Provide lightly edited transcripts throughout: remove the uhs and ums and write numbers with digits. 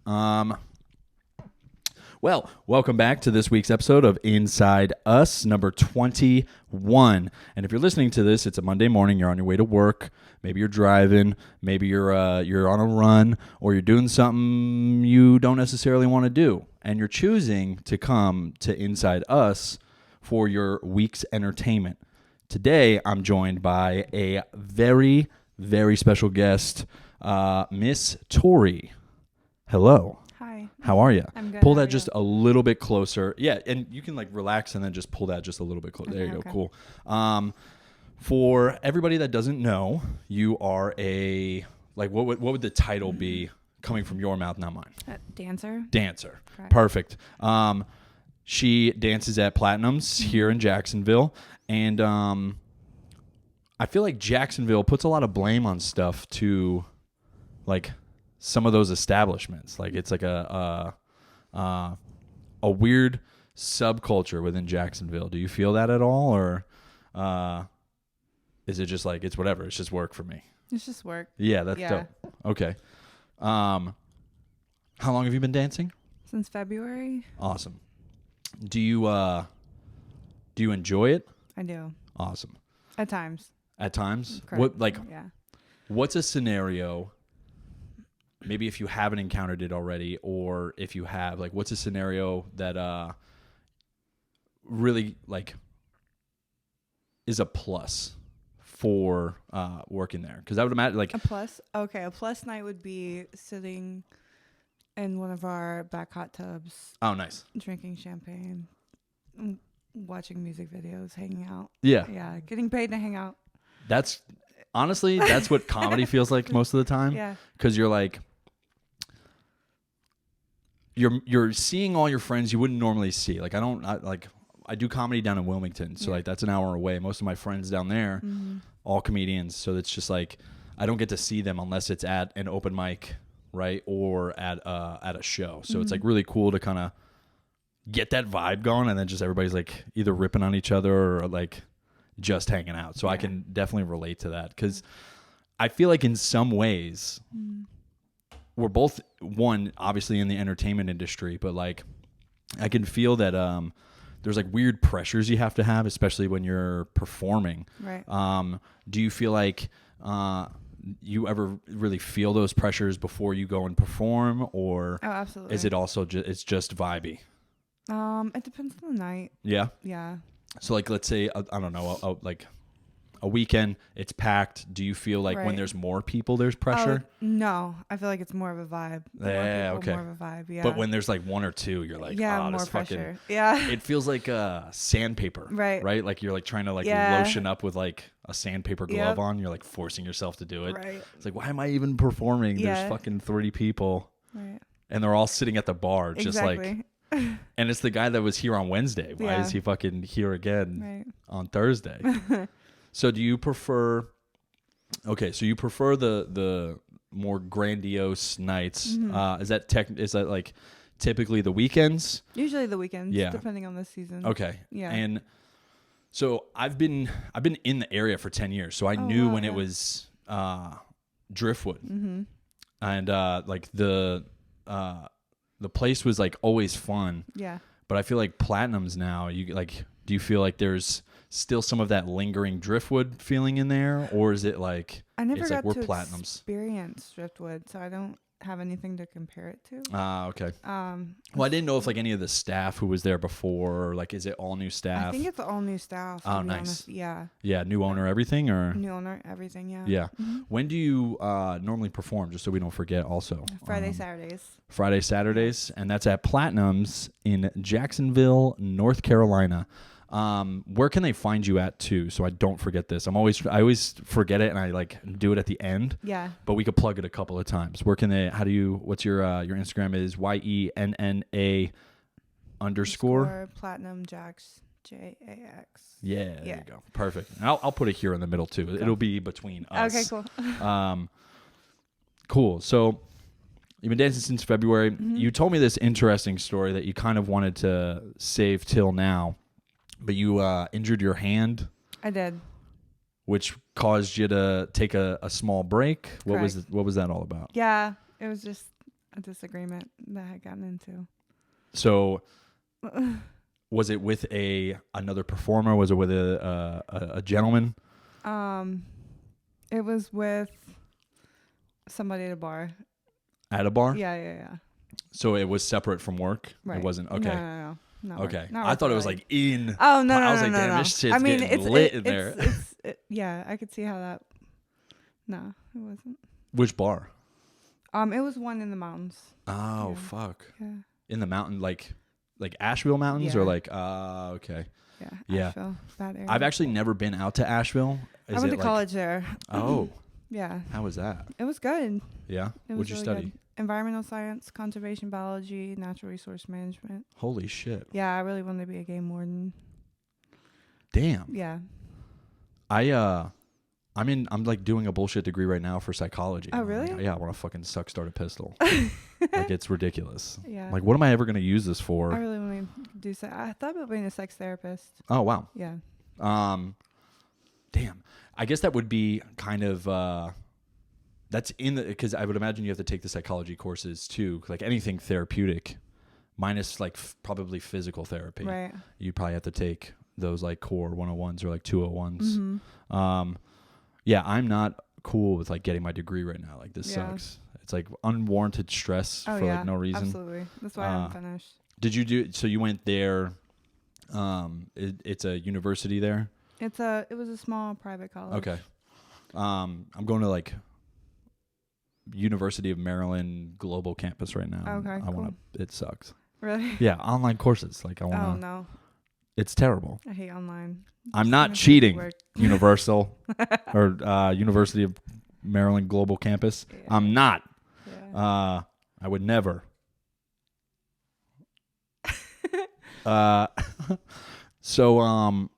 Well, welcome back to this week's episode of Inside Us, number 21. And if you're listening to this, it's a Monday morning. You're on your way to work. Maybe you're driving. Maybe you're on a run, or you're doing something you don't necessarily want to do, and you're choosing to come to Inside Us for your week's entertainment. Today, I'm joined by a very, very special guest, Miss Tori. Hello. Hi. How are you? I'm good. Pull that just a little bit closer. Yeah, and you can like relax and then just pull that just a little bit closer. There you go. Okay. Cool. For everybody that doesn't know, you are a what would the title be coming from your mouth, not mine? Dancer. Dancer. Correct. Perfect. She dances at Platinum's here in Jacksonville, and I feel like Jacksonville puts a lot of blame on stuff to like some of those establishments. Like it's like a weird subculture within Jacksonville. Do you feel that at all, or is it just like it's whatever? It's just work for me. It's just work. Yeah, that's dope. Okay. How long have you been dancing? Since February. Awesome. Do you enjoy it? I do. Awesome. At times. At times? Correct. Yeah. What's a scenario, maybe if you haven't encountered it already, or if you have, like, what's a scenario that really, like, is a plus for working there? Because I would imagine, like... A plus? Okay, a plus night would be sitting in one of our back hot tubs. Oh, nice. Drinking champagne, watching music videos, hanging out. Yeah. Yeah, getting paid to hang out. That's... Honestly, that's what comedy feels like most of the time. Yeah. Because you're like... You're seeing all your friends you wouldn't normally see. Like, I do comedy down in Wilmington, so like that's an hour away. Most of my friends down there, all comedians, so it's just like I don't get to see them unless it's at an open mic, right, or at a show. So it's like really cool to kind of get that vibe going, and then just everybody's like either ripping on each other or like just hanging out. So I can definitely relate to that because I feel like in some ways we're both one obviously in the entertainment industry, but like I can feel that there's like weird pressures you have to have, especially when you're performing. Right. Do you feel like you ever really feel those pressures before you go and perform, or Oh, absolutely. is it also it's just vibey? It depends on the night. Yeah. Yeah. So like, let's say I don't know, like a weekend, it's packed. Do you feel like when there's more people, there's pressure? No, I feel like it's more of a vibe. Yeah, okay. More of a vibe, yeah. But when there's like one or two, you're like, more this pressure. fucking... Yeah. It feels like sandpaper. Right. Right? Like you're like trying to like lotion up with like a sandpaper glove on. You're like forcing yourself to do it. Right. It's like, why am I even performing? Yeah. There's fucking 30 people. Right. And they're all sitting at the bar just Exactly. like... And it's the guy that was here on Wednesday. Why is he fucking here again on Thursday? So do you prefer... Okay, so you prefer the more grandiose nights. Is that like typically the weekends? Usually the weekends, depending on the season. Okay. Yeah. And so I've been in the area for 10 years, so I knew when it was Driftwood. And like the place was like always fun. Yeah. But I feel like Platinum's now, do you feel like there's still some of that lingering Driftwood feeling in there, or is it like I never it's got like we're to Platinums? Experience Driftwood, so I don't have anything to compare it to. Okay. Well, I didn't know if like any of the staff who was there before, or like is it all new staff? I think it's all new staff. Oh, to be nice. honest. Yeah. Yeah, new owner, everything, or New owner, everything. Yeah. yeah. When do you normally perform? Just so we don't forget. Also, Friday, Saturdays. Friday, Saturdays, and that's at Platinum's in Jacksonville, North Carolina. Where can they find you at too? So I don't forget this. I always forget it and I like do it at the end. Yeah. But we could plug it a couple of times. Where can they, what's your Instagram is YENNA _ Platinum Jax JAX. Yeah. There you go. Perfect. And I'll put it here in the middle too. Cool. It'll be between us. Okay, cool. Cool. So you've been dancing since February. You told me this interesting story that you kind of wanted to save till now. But you injured your hand. I did. Which caused you to take a small break. What was that all about? Yeah, it was just a disagreement that I had gotten into. So, was it with another performer? Was it with a gentleman? It was with somebody at a bar. At a bar? Yeah. So it was separate from work? Right. It wasn't? Okay. No. Not Okay. work. Not I thought it was work like in. Oh, no. I was like, damn, this shit's getting lit in there. Yeah, I could see how that. No, it wasn't. Which bar? It was one in the mountains. Oh, Yeah. fuck. Yeah. In the mountain, like Asheville Mountains, Yeah. or like, okay. Yeah. Asheville, that area. I've actually never been out to Asheville. I went to college there. Oh. Yeah. How was that? It was good. Yeah. What'd you really study? good. Environmental science, conservation biology, natural resource management. Holy shit. Yeah, I really wanted to be a game warden. Damn. Yeah. I'm like doing a bullshit degree right now for psychology. Oh, really? Yeah, I want to fucking start a pistol. Like, it's ridiculous. Yeah. Like, what am I ever going to use this for? I really want to do I thought about being a sex therapist. Oh, wow. Yeah. Damn. I guess that would be kind of, that's because I would imagine you have to take the psychology courses too. Like anything therapeutic, minus like probably physical therapy. Right. You probably have to take those like core 101s or like 201s. Mm-hmm. Yeah, I'm not cool with like getting my degree right now. Like, this sucks. It's like unwarranted stress for like no reason. Absolutely. That's why I'm finished. Did you so you went there, it's a university there? It was a small private college. Okay. I'm going to like University of Maryland Global Campus right now. Okay, cool. It sucks. Really? Yeah, online courses. Like, I want to. Oh, no. It's terrible. I hate online. I'm not cheating. Universal or University of Maryland Global Campus. Yeah. I'm not. Yeah. I would never. So,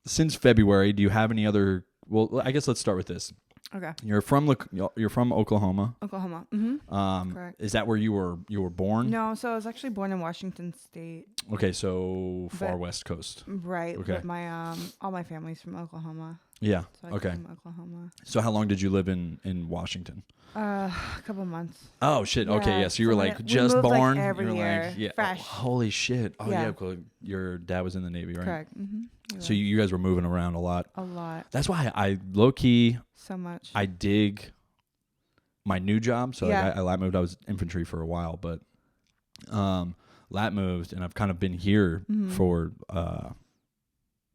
since February, do you have any other? Well, I guess let's start with this. Okay. You're from Oklahoma. Oklahoma. Mm-hmm. Correct. Is that where you were born? No, so I was actually born in Washington State. Okay, so far west coast. Right. Okay. But my all my family's from Oklahoma. Yeah. So I came from Oklahoma. So how long did you live in Washington? A couple months. Oh shit. Yeah. Okay. Yeah. So you were like just born. Like every year. Like, yeah. Fresh. Oh, holy shit. Oh yeah. Cool. Your dad was in the Navy, right? Correct. Mm-hmm. So you guys were moving around a lot. A lot. That's why I low key. So much. I dig my new job. So like I lat moved. I was infantry for a while, but lat moved, and I've kind of been here for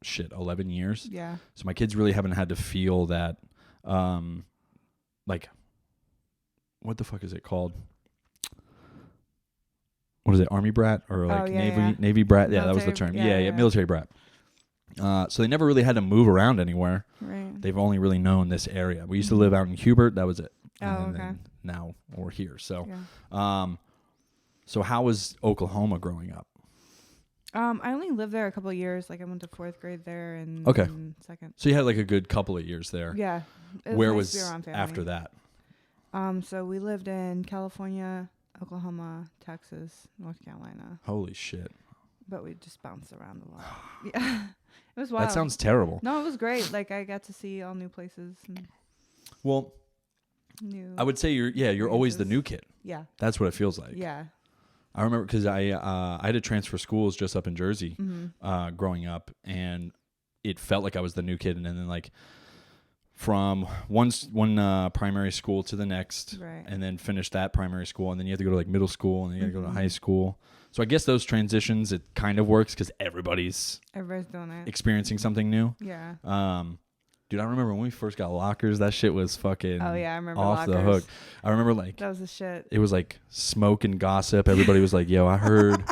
11 years. Yeah. So my kids really haven't had to feel that, like, what the fuck is it called? What is it? Army brat or like Navy brat? Yeah, that was the term. Yeah, military brat. So they never really had to move around anywhere. Right. They've only really known this area. We used to live out in Hubert. That was it. And okay. Now we're here. So, so how was Oklahoma growing up? I only lived there a couple of years. Like I went to 4th grade there and second. So you had like a good couple of years there. Yeah. Where was after that? So we lived in California, Oklahoma, Texas, North Carolina. Holy shit. But we just bounced around a lot. Yeah. It was wild. That sounds terrible. No, it was great. Like I got to see all new places. And I would say you're always the new kid. Yeah. That's what it feels like. Yeah. I remember because I had to transfer schools just up in Jersey growing up, and it felt like I was the new kid. And then like from one primary school to the next, right. And then finish that primary school, and then you have to go to like middle school, and then you got to go to high school. So I guess those transitions, it kind of works because everybody's doing it, experiencing something new. Yeah. Dude, I remember when we first got lockers, that shit was fucking I remember off lockers. the hook. I remember like that was the shit. It was like smoke and gossip. Everybody was like, "Yo, I heard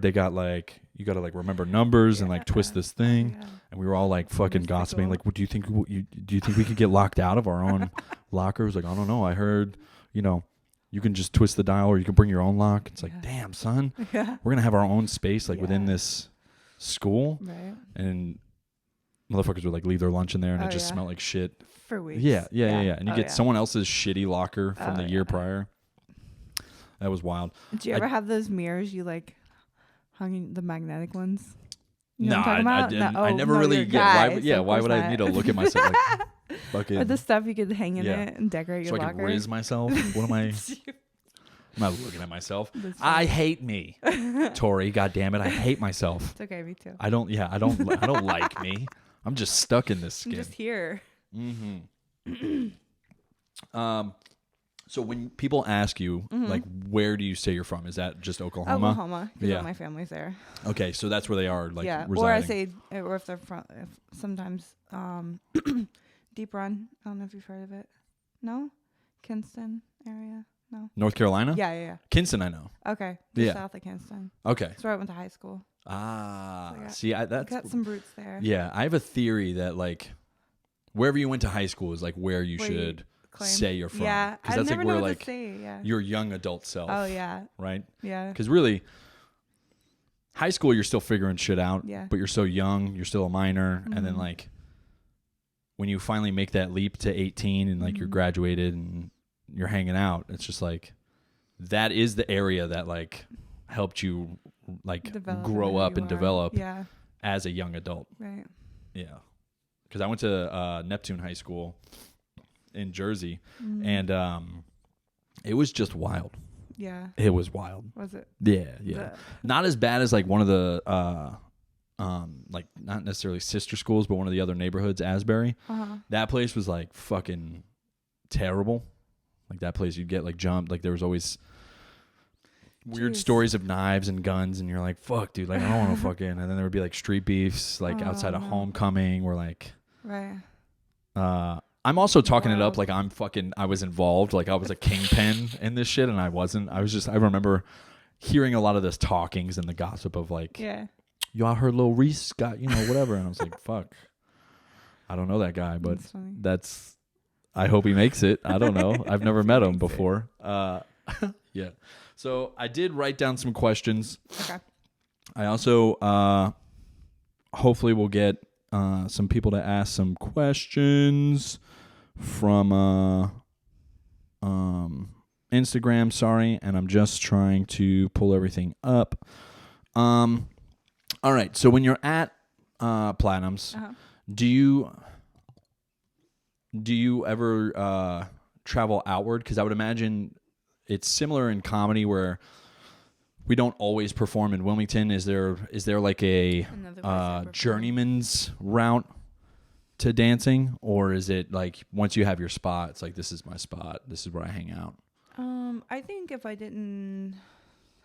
they got like you got to like remember numbers and like twist this thing." Yeah. And we were all like fucking gossiping. Like, "What do you think? Do you think we could get locked out of our own lockers?" Like, I don't know. I heard, you can just twist the dial or you can bring your own lock. It's like, damn, son, we're gonna have our own space like within this school, right? And motherfuckers would like leave their lunch in there and it just smelled like shit for weeks. Yeah. And you get someone else's shitty locker from the year prior. That was wild. Did you ever have those mirrors you like hung in the magnetic ones? You know what I'm talking about? I didn't. I never really. Why would I need to look at myself? Like, Fucking. Or the stuff you could hang in Yeah. it and decorate So your I can locker. riz myself. What am I? I'm not looking at myself. That's I funny. hate me, Tori. God damn it, I hate myself. It's okay, me too. I don't like me. I'm just stuck in this I'm skin. just here. Mm-hmm. So when people ask you, like, where do you say you're from? Is that just Oklahoma? Oklahoma. Because Yeah. all my family's there. Okay, so that's where they are, like, yeah. residing. Or I say, or if they're from, sometimes, Deep Run. I don't know if you've heard of it. No? Kinston area? No. North Carolina? Yeah. Kinston, I know. Okay. Just Yeah. south of Kinston. Okay. That's where I went to high school. Ah, So see, that's got some roots there. yeah. I have a theory that like wherever you went to high school is like where you Where you should claim. say you're from. Yeah. I that's never like know where what like to say. Yeah. your young adult self. Oh yeah. Right. Yeah. Because really, high school you're still figuring shit out. Yeah. But you're so young, you're still a minor, and then Mhm. like when you finally make that leap to 18 and like you're Mhm. graduated and you're hanging out, it's just like that is the area that like helped you like Develop grow who up you and are. develop Yeah. as a young adult. Right. Yeah. Because I went to Neptune High School in Jersey, Mhm. and it was just wild. Yeah. It was wild. Was it? Yeah. The- Not as bad as like one of the like not necessarily sister schools, but one of the other neighborhoods, Asbury. Uh-huh. That place was like fucking terrible. Like that place, you'd get like jumped. Like there was always weird Jeez. stories of knives and guns, and you're like, "Fuck, dude! Like I don't want to fucking." And then there would be like street beefs, like Oh, outside of no. homecoming, where like, Right. I'm also talking it up Wild. like I was involved, like I was a kingpin in this shit, and I wasn't. I remember hearing a lot of this talkings and the gossip of like, Yeah. "Y'all heard Lil Reese got whatever," and I was like, "Fuck, I don't know that guy, but That's funny. that's." I hope he makes it. I don't know. I've never met him before. Yeah. So I did write down some questions. Okay. I also hopefully will get some people to ask some questions from Instagram. Sorry, and I'm just trying to pull everything up. All right. So when you're at Platinums, Uh-huh. do you ever travel outward? Because I would imagine it's similar in comedy where we don't always perform in Wilmington. Is there like a Another place I prefer. journeyman's route to dancing, or is it like once you have your spot, it's like this is my spot, this is where I hang out? I think if I didn't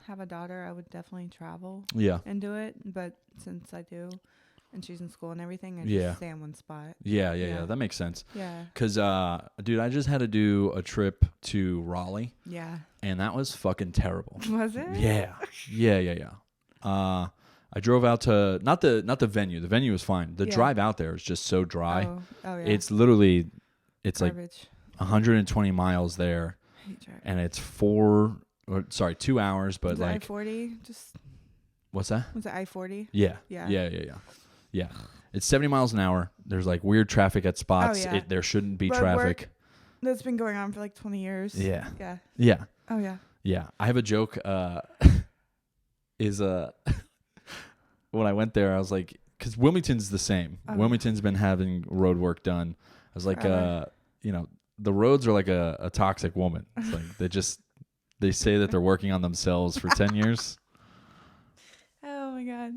have a daughter, I would definitely travel Yeah. and do it. But since I do, and she's in school and everything, I Yeah. just stay in one spot. Yeah. Yeah. That makes sense. Yeah. Cause dude, I just had to do a trip to Raleigh, Yeah. and that was fucking terrible. Was it? Yeah. I drove out to not the venue. The venue was fine. The Yeah. drive out there is just so dry. Oh yeah. It's literally, it's like garbage. 120 miles there, I hate driving. and it's 2 hours. But Was it like, I-40? Just what's that? was it I-40? Yeah. Yeah. Yeah. It's 70 miles an hour. There's like weird traffic at spots. Oh, yeah. There shouldn't be But traffic. That's been going on for like 20 years. Yeah. Yeah. Yeah. Oh yeah. Yeah. I have a joke. Is when I went there, I was like, because Wilmington's the same. Oh. Wilmington's been having road work done. I was like, Forever. the roads are like a toxic woman. It's like they say that they're working on themselves for 10 years. Oh my god.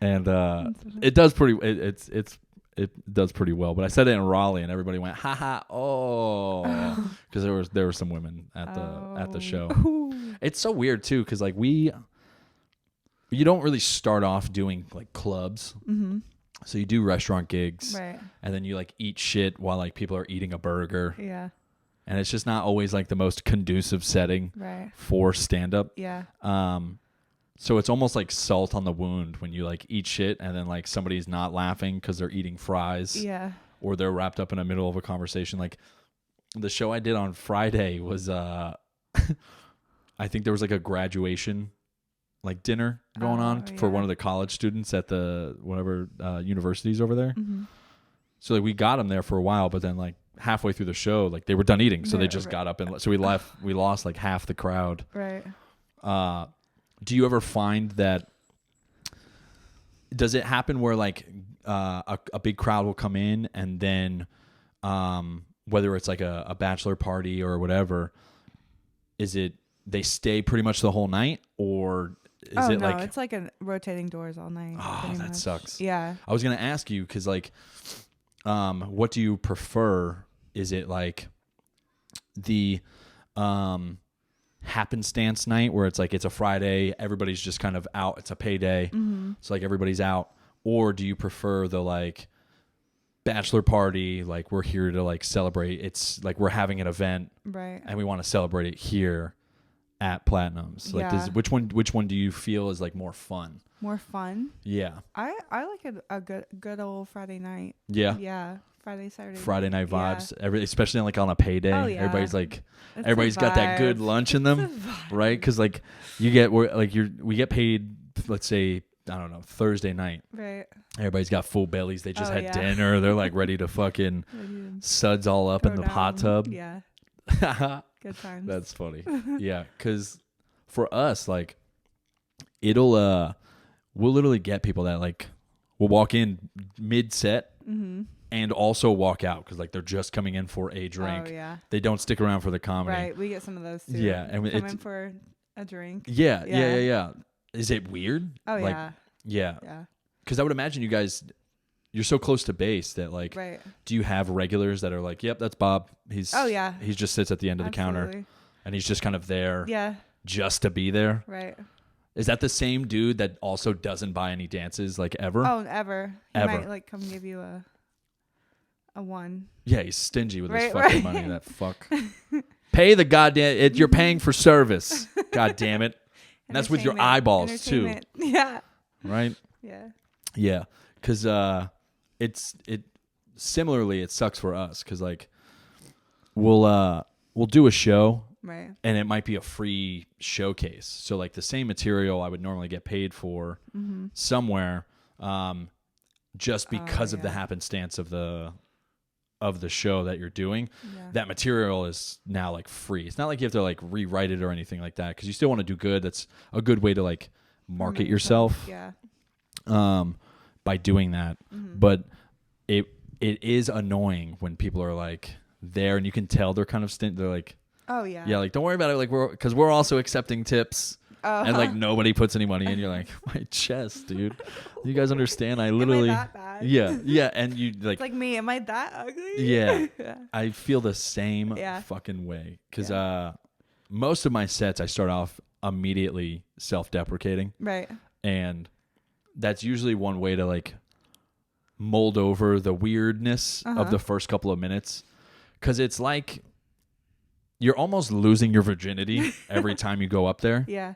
And That's so funny. it does it does pretty well. But I said it in Raleigh, and everybody went, "Ha ha!" Oh, because there were some women at the show. Ooh. It's so weird too, because like you don't really start off doing like clubs, Mhm. so you do restaurant gigs, Right. and then you like eat shit while like people are eating a burger, Yeah. and it's just not always like the most conducive setting Right. for stand up. Yeah. So it's almost like salt on the wound when you like eat shit and then like somebody's not laughing because they're eating fries Yeah. or they're wrapped up in the middle of a conversation. Like the show I did on Friday was, I think there was like a graduation like dinner going on for yeah. one of the college students at the whatever universities over there. Mm-hmm. So like we got them there for a while, but then like halfway through the show, like they were done eating, so they Right, just right. got up and so we lost like half the crowd. Right. Do you ever find that? Does it happen where like a big crowd will come in and then whether it's like a bachelor party or whatever, is it they stay pretty much the whole night, or is it like it's like a rotating doors all night? Oh, that sucks. Yeah. I was gonna ask you because like, what do you prefer? Is it like the happenstance night where it's like it's a Friday, everybody's just kind of out, it's a payday, so like everybody's out, or do you prefer the like bachelor party, like we're here to like celebrate, it's like we're having an event, right, and we want to celebrate it here at Platinums? Like which one do you feel is like more fun? More fun? Yeah. I like a good old Friday night. Yeah. Yeah. Friday night vibes. Yeah. Especially like on a payday. Oh, yeah. Everybody's like, It's everybody's got that good lunch in them, right? Because like we get paid. Let's say I don't know, Thursday night. Right. Everybody's got full bellies. They just had yeah. dinner. They're like ready to fucking suds all up in the hot tub. Yeah. Good times. That's funny. Yeah, because for us, like, we'll literally get people that like will walk in mid set. And also walk out because like they're just coming in for a drink. Oh yeah. They don't stick around for the comedy. Right. We get some of those too. Yeah, and come in for a drink. Yeah. Is it weird? Oh like, yeah. Yeah. Yeah. Because I would imagine you guys, you're so close to base that like, right. Do you have regulars that are like, yep, that's Bob. He just sits at the end of the counter, and he's just kind of there. Yeah. Just to be there. Right. Is that the same dude that also doesn't buy any dances like ever? Oh, ever. He Ever. might like come give you a one. Yeah, he's stingy with his fucking money. That fuck. Pay the goddamn. You're paying for service. God damn it. And that's with your eyeballs too. Yeah. Right. Yeah. Yeah, because similarly it sucks for us because like we'll do a show. Right. And it might be a free showcase. So like the same material I would normally get paid for somewhere, just because of the happenstance of the show that you're doing. Yeah. That material is now like free. It's not like you have to like rewrite it or anything like that because you still want to do good. That's a good way to like market yourself. Yeah. By doing that. But it is annoying when people are like there and you can tell they're kind of they're like, oh yeah. Yeah, like don't worry about it. Like because we're also accepting tips, and like nobody puts any money in. You're like my chest, dude. You guys understand? I literally. Am I that bad? Yeah, and you like. It's like me. Am I that ugly? Yeah, I feel the same fucking way because most of my sets I start off immediately self-deprecating, right, and that's usually one way to like mold over the weirdness of the first couple of minutes because it's like. You're almost losing your virginity every time you go up there. Yeah.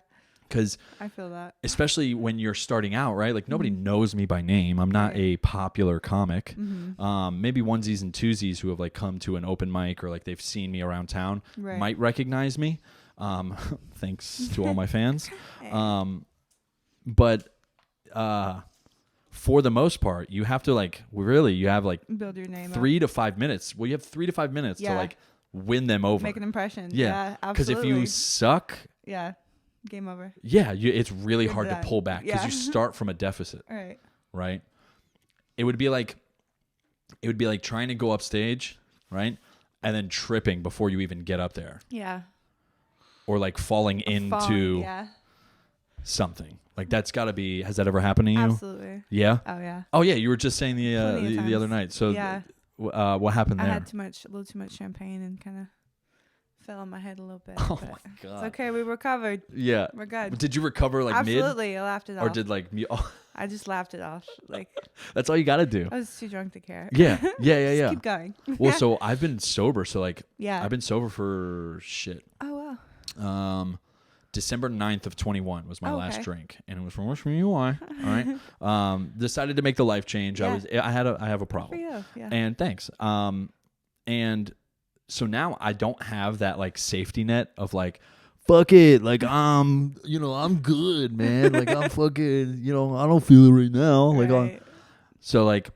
Because I feel that. Especially when you're starting out, right? Like nobody knows me by name. I'm not a popular comic. Maybe onesies and twosies who have like come to an open mic or like they've seen me around town might recognize me. Thanks to all my fans. But for the most part, you have to like you have like build your name 3 to 5 minutes. Well, you have 3 to 5 minutes to like win them over. Make an impression. Yeah, absolutely. Because if you suck, game over. Yeah, it's really hard to pull back because you start from a deficit. Right. It would be like trying to go upstage, right, and then tripping before you even get up there. Yeah. Or like falling into something. Like that's got to be. Has that ever happened to you? Absolutely. Yeah. Oh yeah. Oh yeah. You were just saying the other night. So what happened there? I had a little too much champagne and kind of fell on my head a little bit. Oh my god! It's okay. We recovered. Yeah, we're good. Did you recover like Absolutely, I laughed it off. Or did like me? Oh. I just laughed it off. Like that's all you got to do. I was too drunk to care. Yeah. Just keep going. Well, so I've been sober. So like, I've been sober for shit. Oh wow. December 9th of 21 was my last drink, and it was from UI. All right. Decided to make the life change. I have a problem. For you. Yeah. And thanks. And so now I don't have that like safety net of like, fuck it, like I'm good, man. Like I'm fucking, I don't feel it right now. Like so like,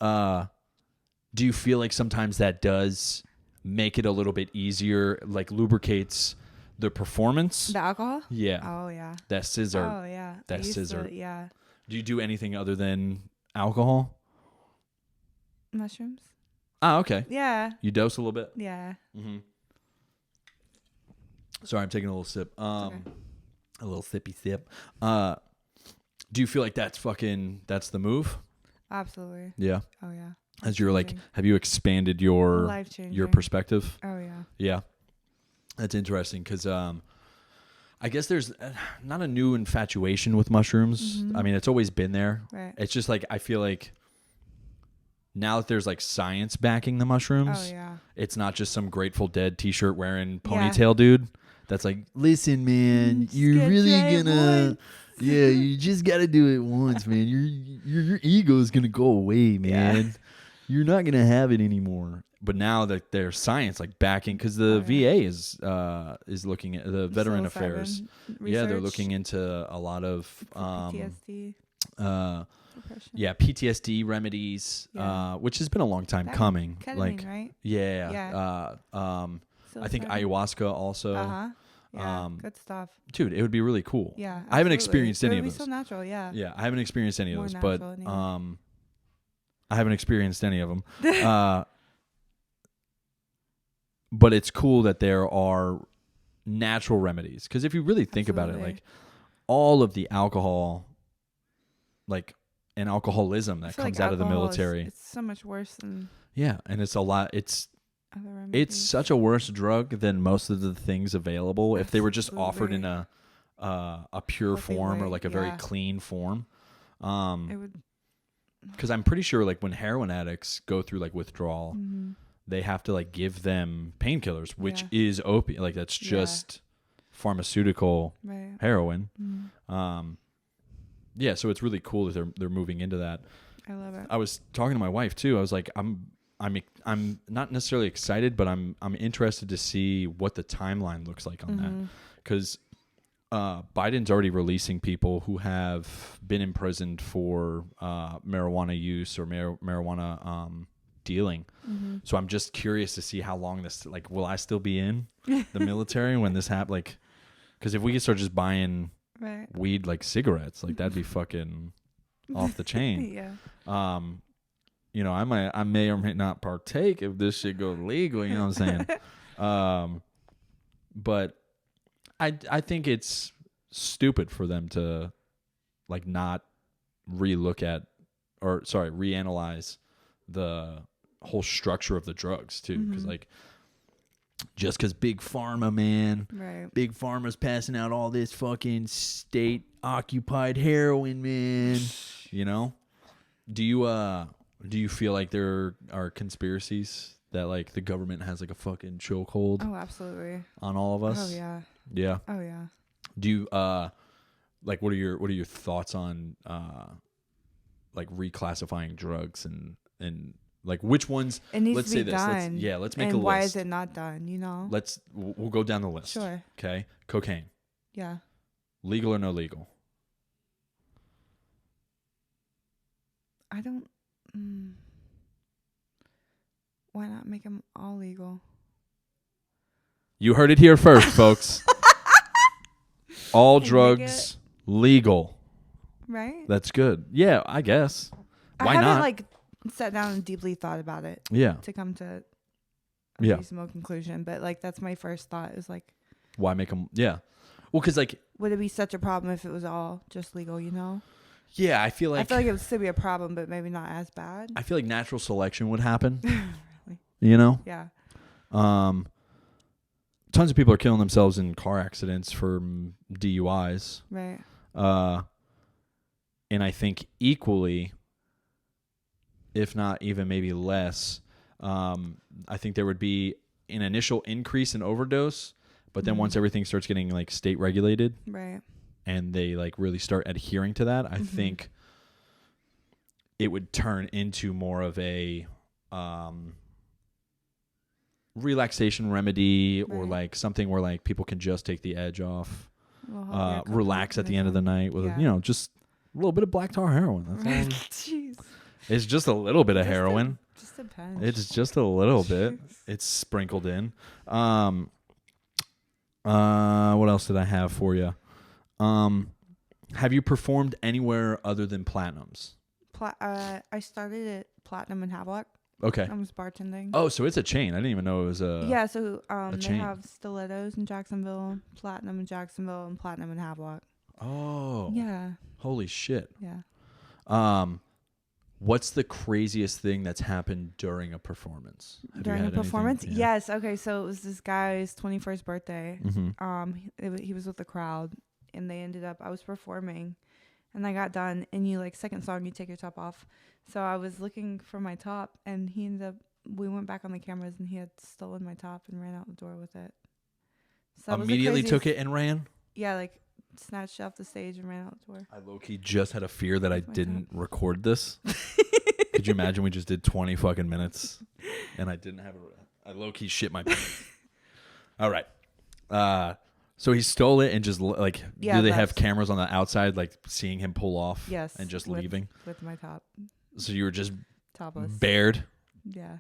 do you feel like sometimes that does make it a little bit easier, like lubricates the performance? The alcohol? Yeah. Oh yeah. That scissor. Oh yeah. That scissor. Yeah. Do you do anything other than alcohol? Mushrooms. Ah, okay. Yeah. You dose a little bit? Yeah. Mm-hmm. Sorry, I'm taking a little sip. Okay. A little sippy sip. Do you feel like that's the move? Absolutely. Yeah. Oh yeah. As you're like, have you expanded your Life-changing. perspective? Oh yeah. Yeah. That's interesting because I guess there's not a new infatuation with mushrooms. Mm-hmm. I mean, it's always been there. Right. It's just like I feel like now that there's like science backing the mushrooms, Oh yeah. it's not just some Grateful Dead t-shirt wearing ponytail dude that's like, listen, man, you're really gonna, you just got to do it once, man. Your ego is gonna go away, man. Yeah. You're not gonna have it anymore. But now that there's science like backing, because the VA is looking at the Veteran Affairs. Research. Yeah, they're looking into a lot of PTSD. Depression. Yeah, PTSD remedies, which has been a long time coming. Ketamine, like, right? Yeah. I think ayahuasca also. Yeah, good stuff. Dude, it would be really cool. Yeah, absolutely. I haven't experienced any of those. It would be so natural, yeah. Yeah, I haven't experienced any of those, but anyway. I haven't experienced any of them. But it's cool that there are natural remedies. Because if you really think about it, like all of the alcohol, like and alcoholism that comes out of the military, it's so much worse than. Yeah, and it's a lot. It's such a worse drug than most of the things available. Absolutely. If they were just offered in a pure form or like a very clean form, it would. Because I'm pretty sure like when heroin addicts go through like withdrawal. Mm-hmm. They have to like give them painkillers, which is opiate. Like that's just pharmaceutical heroin. Mm. Yeah, so it's really cool that they're moving into that. I love it. I was talking to my wife too. I was like, I'm not necessarily excited, but I'm interested to see what the timeline looks like on that, because Biden's already releasing people who have been imprisoned for marijuana use or marijuana dealing. Mm-hmm. So I'm just curious to see how long this, like, will I still be in the military when this happens? Like, because if we could start just buying weed like cigarettes, like that'd be fucking off the chain. Yeah. You know, I may or may not partake if this shit goes legal. You know what I'm saying? But I think it's stupid for them to like not reanalyze the whole structure of the drugs too, because like just because big pharma, man, big pharma's passing out all this fucking state occupied heroin, man. You know, do you feel like there are conspiracies that like the government has like a fucking chokehold? Oh, absolutely. On all of us. Oh yeah. Yeah. Oh yeah. Do you like what are your thoughts on like reclassifying drugs and like which ones? It needs let's to be say this. done. Let's make a list. And why is it not done? You know. We'll go down the list. Sure. Okay. Cocaine. Yeah. Legal or no legal? I don't. Why not make them all legal? You heard it here first, folks. All drugs legal. Right? That's good. Yeah, I guess. Why not? I haven't like sat down and deeply thought about it. Yeah. To come to a reasonable conclusion, but like that's my first thought is like, why make them? Yeah. Well, because like, would it be such a problem if it was all just legal? You know? Yeah, I feel like it would still be a problem, but maybe not as bad. I feel like natural selection would happen. Really? You know? Yeah. Tons of people are killing themselves in car accidents for DUIs. Right. And I think equally, if not even maybe less, I think there would be an initial increase in overdose, but then once everything starts getting like state regulated, right, and they like really start adhering to that, I think it would turn into more of a relaxation remedy, or like something where like people can just take the edge off, relax at the end of the night with just a little bit of black tar heroin. That's all. Jeez. It's just a little bit of heroin. Just a pinch. It's just a little bit. It's sprinkled in. What else did I have for you? Have you performed anywhere other than Platinums? I started at Platinum in Havelock. Okay. I was bartending. Oh, so it's a chain. I didn't even know it was a. Yeah, so they chain. have Stilettos in Jacksonville, Platinum in Jacksonville, and Platinum in Havelock. Oh. Yeah. Holy shit. Yeah. What's the craziest thing that's happened during a performance? During a performance? Yeah. Yes. Okay, so it was this guy's 21st birthday. Mm-hmm. He was with the crowd, and they ended up, I was performing, and I got done, and you, like, second song, you take your top off. So I was looking for my top, and he ended up, we went back on the cameras, and he had stolen my top and ran out the door with it. So Immediately took it and ran? Yeah, like, snatched it off the stage and ran out the door. I low-key just had a fear that I didn't record this. Could you imagine we just did 20 fucking minutes and I didn't have I low-key shit my pants. All right. So he stole it and just like, do they have cameras on the outside, like seeing him pull off? Yes. And just leaving? With my top. So you were just topless. Bared? Yeah.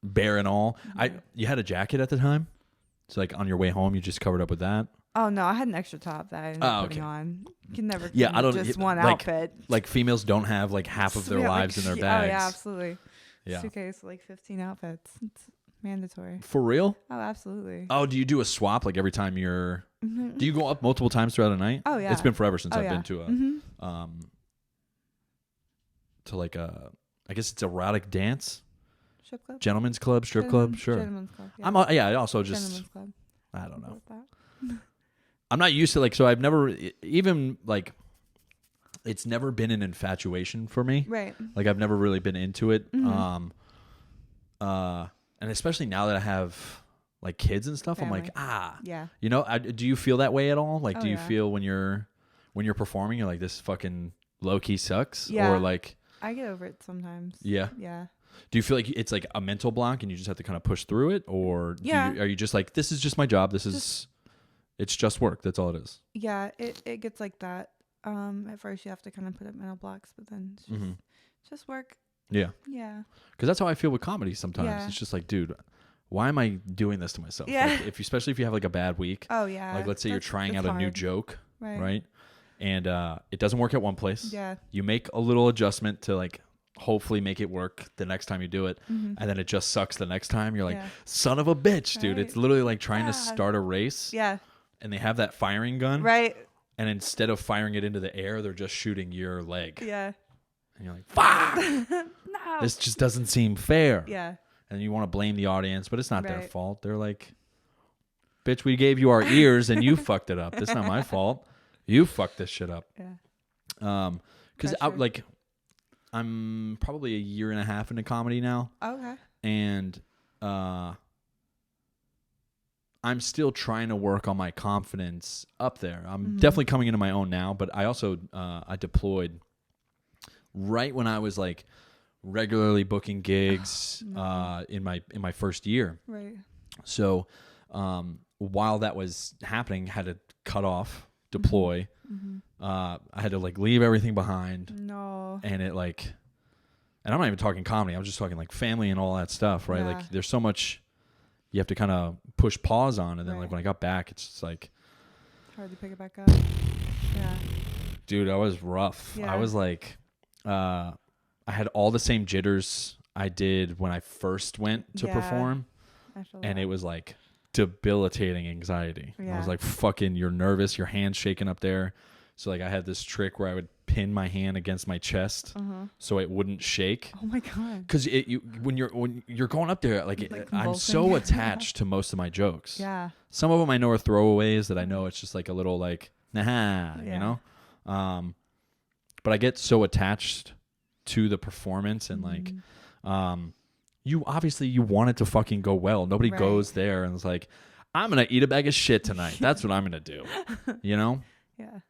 Bare and all? Mm-hmm. You had a jacket at the time? So like on your way home, you just covered up with that? Oh, no, I had an extra top that I ended up putting on. You can never I don't just one outfit. Like females don't have like half of their lives in their bags. Oh, yeah, absolutely. Yeah. Suitcase, like 15 outfits. It's mandatory. For real? Oh, absolutely. Oh, do you do a swap like every time you're... Mm-hmm. Do you go up multiple times throughout the night? Oh, yeah. It's been forever since I've been to a... Mm-hmm. To like a... I guess it's erotic dance? Strip club? Gentleman's club? Strip club? Sure. Gentleman's club, yeah. I also just... Gentleman's club. I don't know. I'm not used to like... So I've never... Even like... It's never been an infatuation for me. Right. Like I've never really been into it. Mm-hmm. And especially now that I have like kids and stuff, Family. I'm like, Yeah. you know, do you feel that way at all? Like, do you yeah. feel when you're performing, you're like, this fucking low key sucks? Yeah. Or like, I get over it sometimes. Yeah. Yeah. Do you feel like it's like a mental block and you just have to kind of push through it? Or are you just like, this is just my job. It's just work. That's all it is. Yeah. It gets like that. At first you have to kind of put up mental blocks, but then it's just work. Yeah. Yeah. Because that's how I feel with comedy sometimes. Yeah. It's just like, dude, why am I doing this to myself? Yeah. Like especially if you have like a bad week. Oh, yeah. Like let's say you're trying out a new joke. Right. And it doesn't work at one place. Yeah. You make a little adjustment to like hopefully make it work the next time you do it. Mm-hmm. And then it just sucks the next time. You're like, son of a bitch, dude. Right. It's literally like trying to start a race. Yeah. And they have that firing gun. Right. And instead of firing it into the air, they're just shooting your leg. Yeah. And you're like, fuck. No. This just doesn't seem fair. Yeah. And you want to blame the audience, but it's not their fault. They're like, bitch, we gave you our ears and you fucked it up. That's not my fault. You fucked this shit up. Yeah. Because I'm probably a year and a half into comedy now. Okay. And I'm still trying to work on my confidence up there. I'm definitely coming into my own now, but I also I deployed right when I was like regularly booking gigs in my first year. Right. So while that was happening, had to cut off, deploy. I had to like leave everything behind. No. And it like, and I'm not even talking comedy. I'm just talking like family and all that stuff, right? Yeah. Like there's so much you have to kind of push pause on. And then like when I got back, it's just like hard to pick it back up. Yeah. Dude, I was rough. Yeah. I was like, I had all the same jitters I did when I first went to perform. And it was like debilitating anxiety. I was like, fucking, you're nervous, your hand's shaking up there. So like I had this trick where I would pin my hand against my chest so it wouldn't shake. Oh my God. Because when you're going up there, like I'm so attached to most of my jokes. Yeah. Some of them I know are throwaways that I know it's just like a little like, nah, you know? But I get so attached to the performance and like, you want it to fucking go well. Nobody goes there and it's like, I'm going to eat a bag of shit tonight. That's what I'm going to do. You know? Yeah.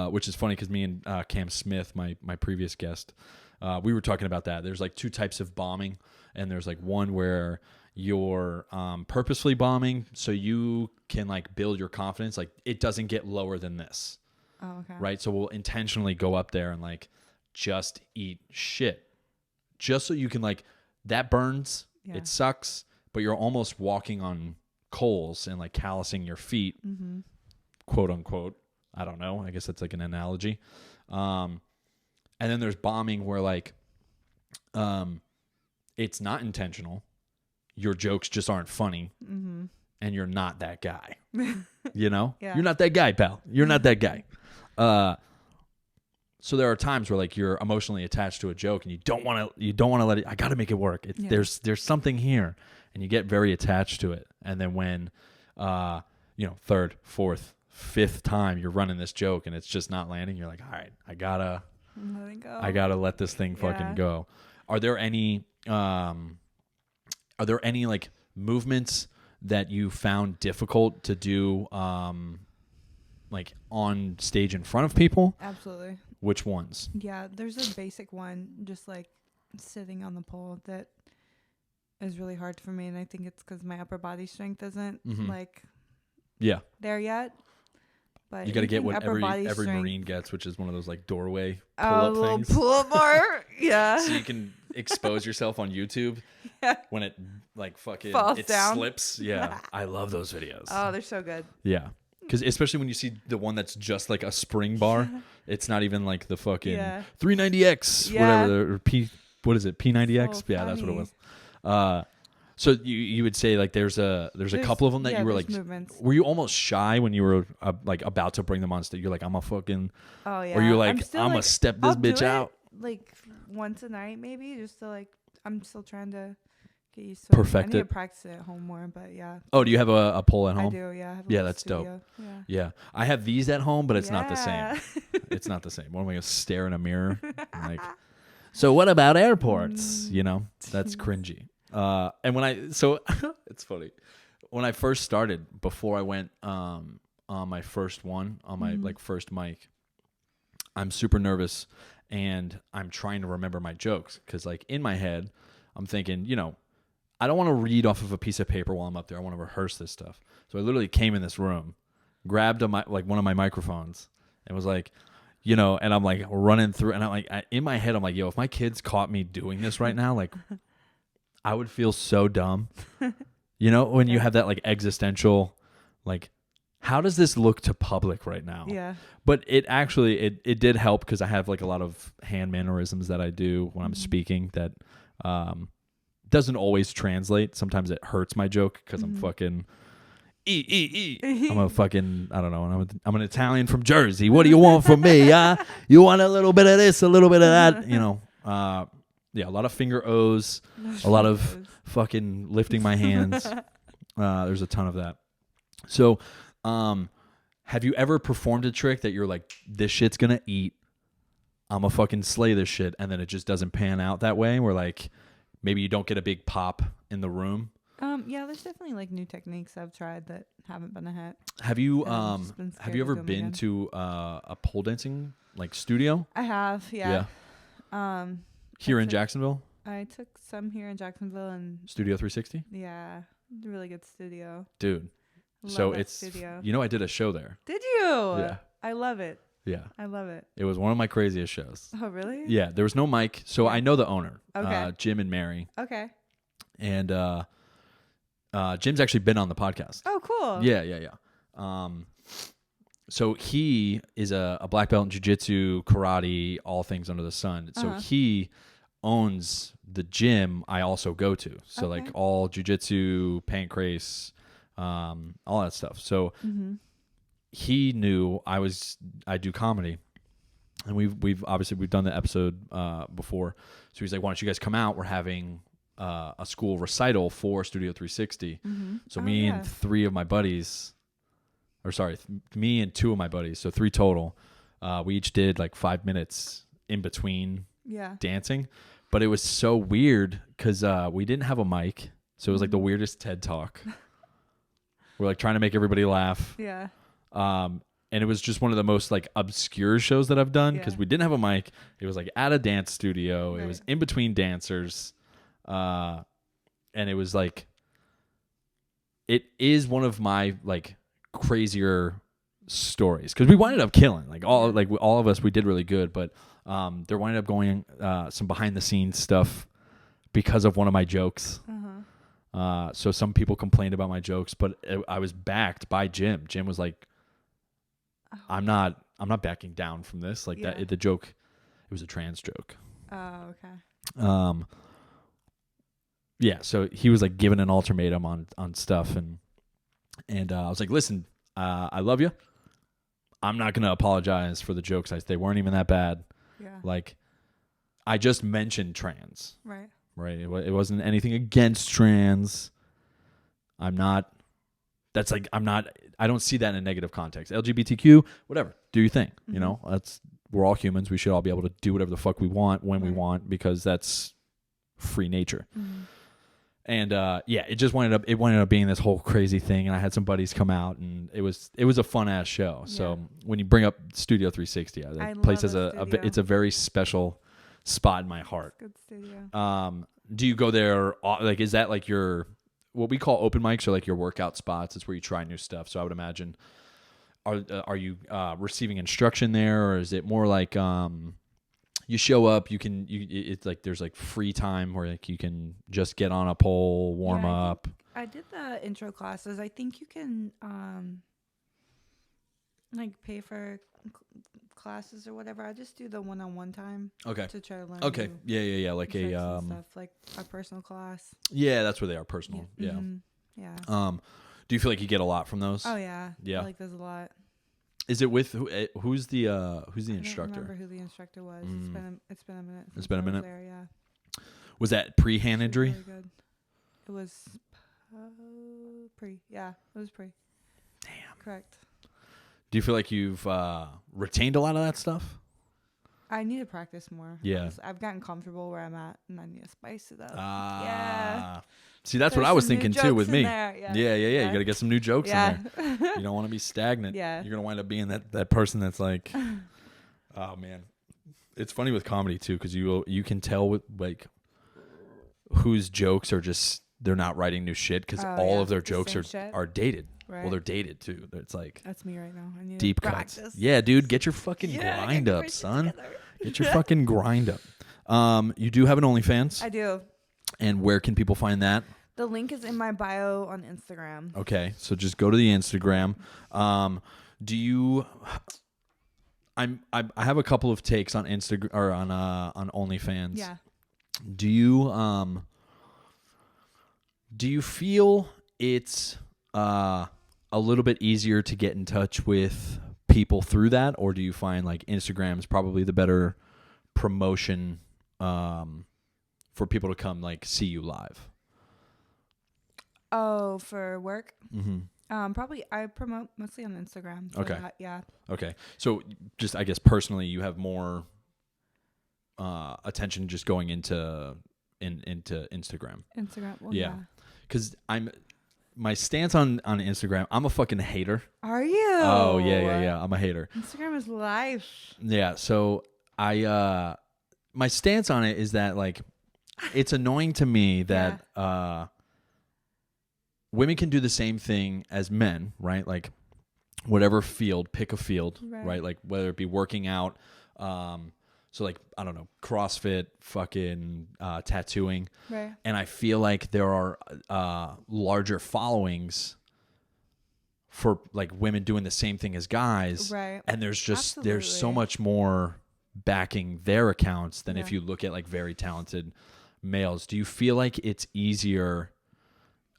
Which is funny because me and Cam Smith, my previous guest, we were talking about that. There's like two types of bombing. And there's like one where you're purposefully bombing so you can like build your confidence. Like it doesn't get lower than this. Oh, okay. Right? So we'll intentionally go up there and like just eat shit. Just so you can like, that burns. Yeah. It sucks. But you're almost walking on coals and like callousing your feet, quote unquote. I don't know. I guess that's like an analogy. And then there's bombing where like, it's not intentional. Your jokes just aren't funny. Mm-hmm. And you're not that guy. You know? Yeah. You're not that guy, pal. You're not that guy. So there are times where like you're emotionally attached to a joke and you don't want to let it, I got to make it work. There's something here, and you get very attached to it. And then when, third, fourth, fifth time you're running this joke and it's just not landing, you're like, all right, I gotta let this thing fucking go. Are there any like movements that you found difficult to do, like on stage in front of people? Absolutely. Which ones? Yeah, there's a basic one, just like sitting on the pole, that is really hard for me, and I think it's because my upper body strength isn't there yet. But you got to get what every strength, Marine gets, which is one of those like doorway pull-up things. Pull-up bar, yeah. So you can expose yourself on YouTube when it like fucking falls it down. Slips. Yeah, I love those videos. Oh, they're so good. Yeah, because especially when you see the one that's just like a spring bar, it's not even like the fucking 390X, whatever, or what is it, P90X? Yeah, that's what it was. So you would say like there's a couple of them that you were like movements. Were you almost shy when you were like about to bring them on stage? You're like, I'm a fucking, or you're like, I'm gonna step this bitch out like once a night maybe, just to like, I'm still trying to get used to perfect it. I need it. to practice it at home more, but yeah. Oh, do you have a pole at home? I do, yeah. I have that's studio. dope. Yeah, I have these at home, but it's not the same. It's not the same. What am I gonna stare in a mirror? Like, so what about airports? You know, that's cringy. And it's funny. When I first started, before I went on my first one, on my like first mic, I'm super nervous and I'm trying to remember my jokes because like in my head, I'm thinking, I don't want to read off of a piece of paper while I'm up there. I want to rehearse this stuff. So I literally came in this room, grabbed one of my microphones and was like, and I'm like running through, and I'm like, in my head, I'm like, yo, if my kids caught me doing this right now, like I would feel so dumb. When you have that like existential, like, how does this look to public right now? Yeah. But it actually, it did help because I have like a lot of hand mannerisms that I do when I'm speaking that doesn't always translate. Sometimes it hurts my joke because I'm fucking I'm a fucking, I don't know. I'm an Italian from Jersey. What do you want from me? You want a little bit of this, a little bit of that, Yeah, a lot of finger O's, a lot of fucking lifting my hands. There's a ton of that. So, have you ever performed a trick that you're like, this shit's gonna eat, I'm gonna fucking slay this shit, and then it just doesn't pan out that way, where like maybe you don't get a big pop in the room? Yeah, there's definitely like new techniques I've tried that haven't been a hit. Have you ever been to a pole dancing like studio? I have, yeah. Here in Jacksonville? I took some here in Jacksonville and Studio 360? Yeah, really good studio. Dude. Love that studio. I did a show there. Did you? Yeah. I love it. Yeah. I love it. It was one of my craziest shows. Oh, really? Yeah, there was no mic, so I know the owner, okay. Jim and Mary. Okay. And Jim's actually been on the podcast. Oh, cool. Yeah. So he is a black belt in jiu-jitsu, karate, all things under the sun. So he owns the gym I also go to. So like all jiu-jitsu, pancrase, all that stuff. So he knew I do comedy. And we've obviously done the episode before. So he's like, why don't you guys come out? We're having a school recital for Studio 360. So me and three of my buddies, me and two of my buddies, so three total, we each did like 5 minutes in between dancing. But it was so weird because we didn't have a mic. So it was like the weirdest TED Talk. We're like trying to make everybody laugh. Yeah. And it was just one of the most like obscure shows that I've done because we didn't have a mic. It was like at a dance studio. Right. It was in between dancers. And it was like, it is one of my like crazier stories because we winded up killing like all of us. We did really good, but there winded up going some behind the scenes stuff because of one of my jokes. So some people complained about my jokes, but I was backed by Jim. Jim was like, I'm not backing down from this. Like that, the joke, it was a trans joke. Oh, okay. yeah, so he was like giving an ultimatum on stuff, and I was like, listen, I love you. I'm not gonna apologize for the jokes. They weren't even that bad. Yeah. Like, I just mentioned trans. Right. Right. It wasn't anything against trans. I'm not. That's like I'm not. I don't see that in a negative context. LGBTQ, whatever. Do your thing. You know. We're all humans. We should all be able to do whatever the fuck we want when we want, because that's free nature. And it just ended up being this whole crazy thing, and I had some buddies come out, and it was a fun ass show. So when you bring up Studio 360, that place has it's a very special spot in my heart. Good studio. Do you go there? Like, is that like your what we call open mics, or like your workout spots? It's where you try new stuff. So I would imagine, are you receiving instruction there, or is it more like you show up, it's like there's like free time where like you can just get on a pole, warm up. I did the intro classes. I think you can like pay for classes or whatever. I just do the one-on-one time. Okay. To try to learn. Okay. Yeah. Like a stuff, like a personal class. Yeah, that's where they are, personal. Yeah. Yeah. Do you feel like you get a lot from those? Oh yeah. Yeah. I like those a lot. Is it with who's the instructor? I don't remember who the instructor was. It's been a minute. It's been a minute. There, yeah. Was that pre-hand injury? Really good. It was pre. Yeah, it was pre. Damn. Correct. Do you feel like you've retained a lot of that stuff? I need to practice more. Yeah. I've gotten comfortable where I'm at, and I need to spice it up. Yeah. See, that's what I was thinking too with me. Yeah. You got to get some new jokes in there. You don't want to be stagnant. Yeah. You're going to wind up being that person that's like, oh man. It's funny with comedy too, because you can tell with like whose jokes are just, they're not writing new shit, because all of their jokes are dated. Right. Well, they're dated too. It's like, that's me right now. I need deep to cuts. practice. Yeah, dude, get your fucking grind up, son. Get your fucking grind up. You do have an OnlyFans? I do. And where can people find that? The link is in my bio on Instagram. Okay, so just go to the Instagram. Do you? I have a couple of takes on Instagram or on OnlyFans. Yeah. Do you feel it's a little bit easier to get in touch with people through that, or do you find like Instagram is probably the better promotion for people to come like see you live? Oh, for work? Mm-hmm. Probably I promote mostly on Instagram. So okay. Yeah. Okay. So just, I guess personally, you have more attention just going into Instagram. Well, yeah. Because my stance on Instagram, I'm a fucking hater. Are you? Oh yeah. I'm a hater. Instagram is life. Yeah. So my stance on it is that like, it's annoying to me that women can do the same thing as men, right? Like whatever field, pick a field, right? Like whether it be working out, so like, I don't know, CrossFit, fucking tattooing. Right. And I feel like there are larger followings for like women doing the same thing as guys. Right. And there's so much more backing their accounts than if you look at like very talented males. Do you feel like it's easier?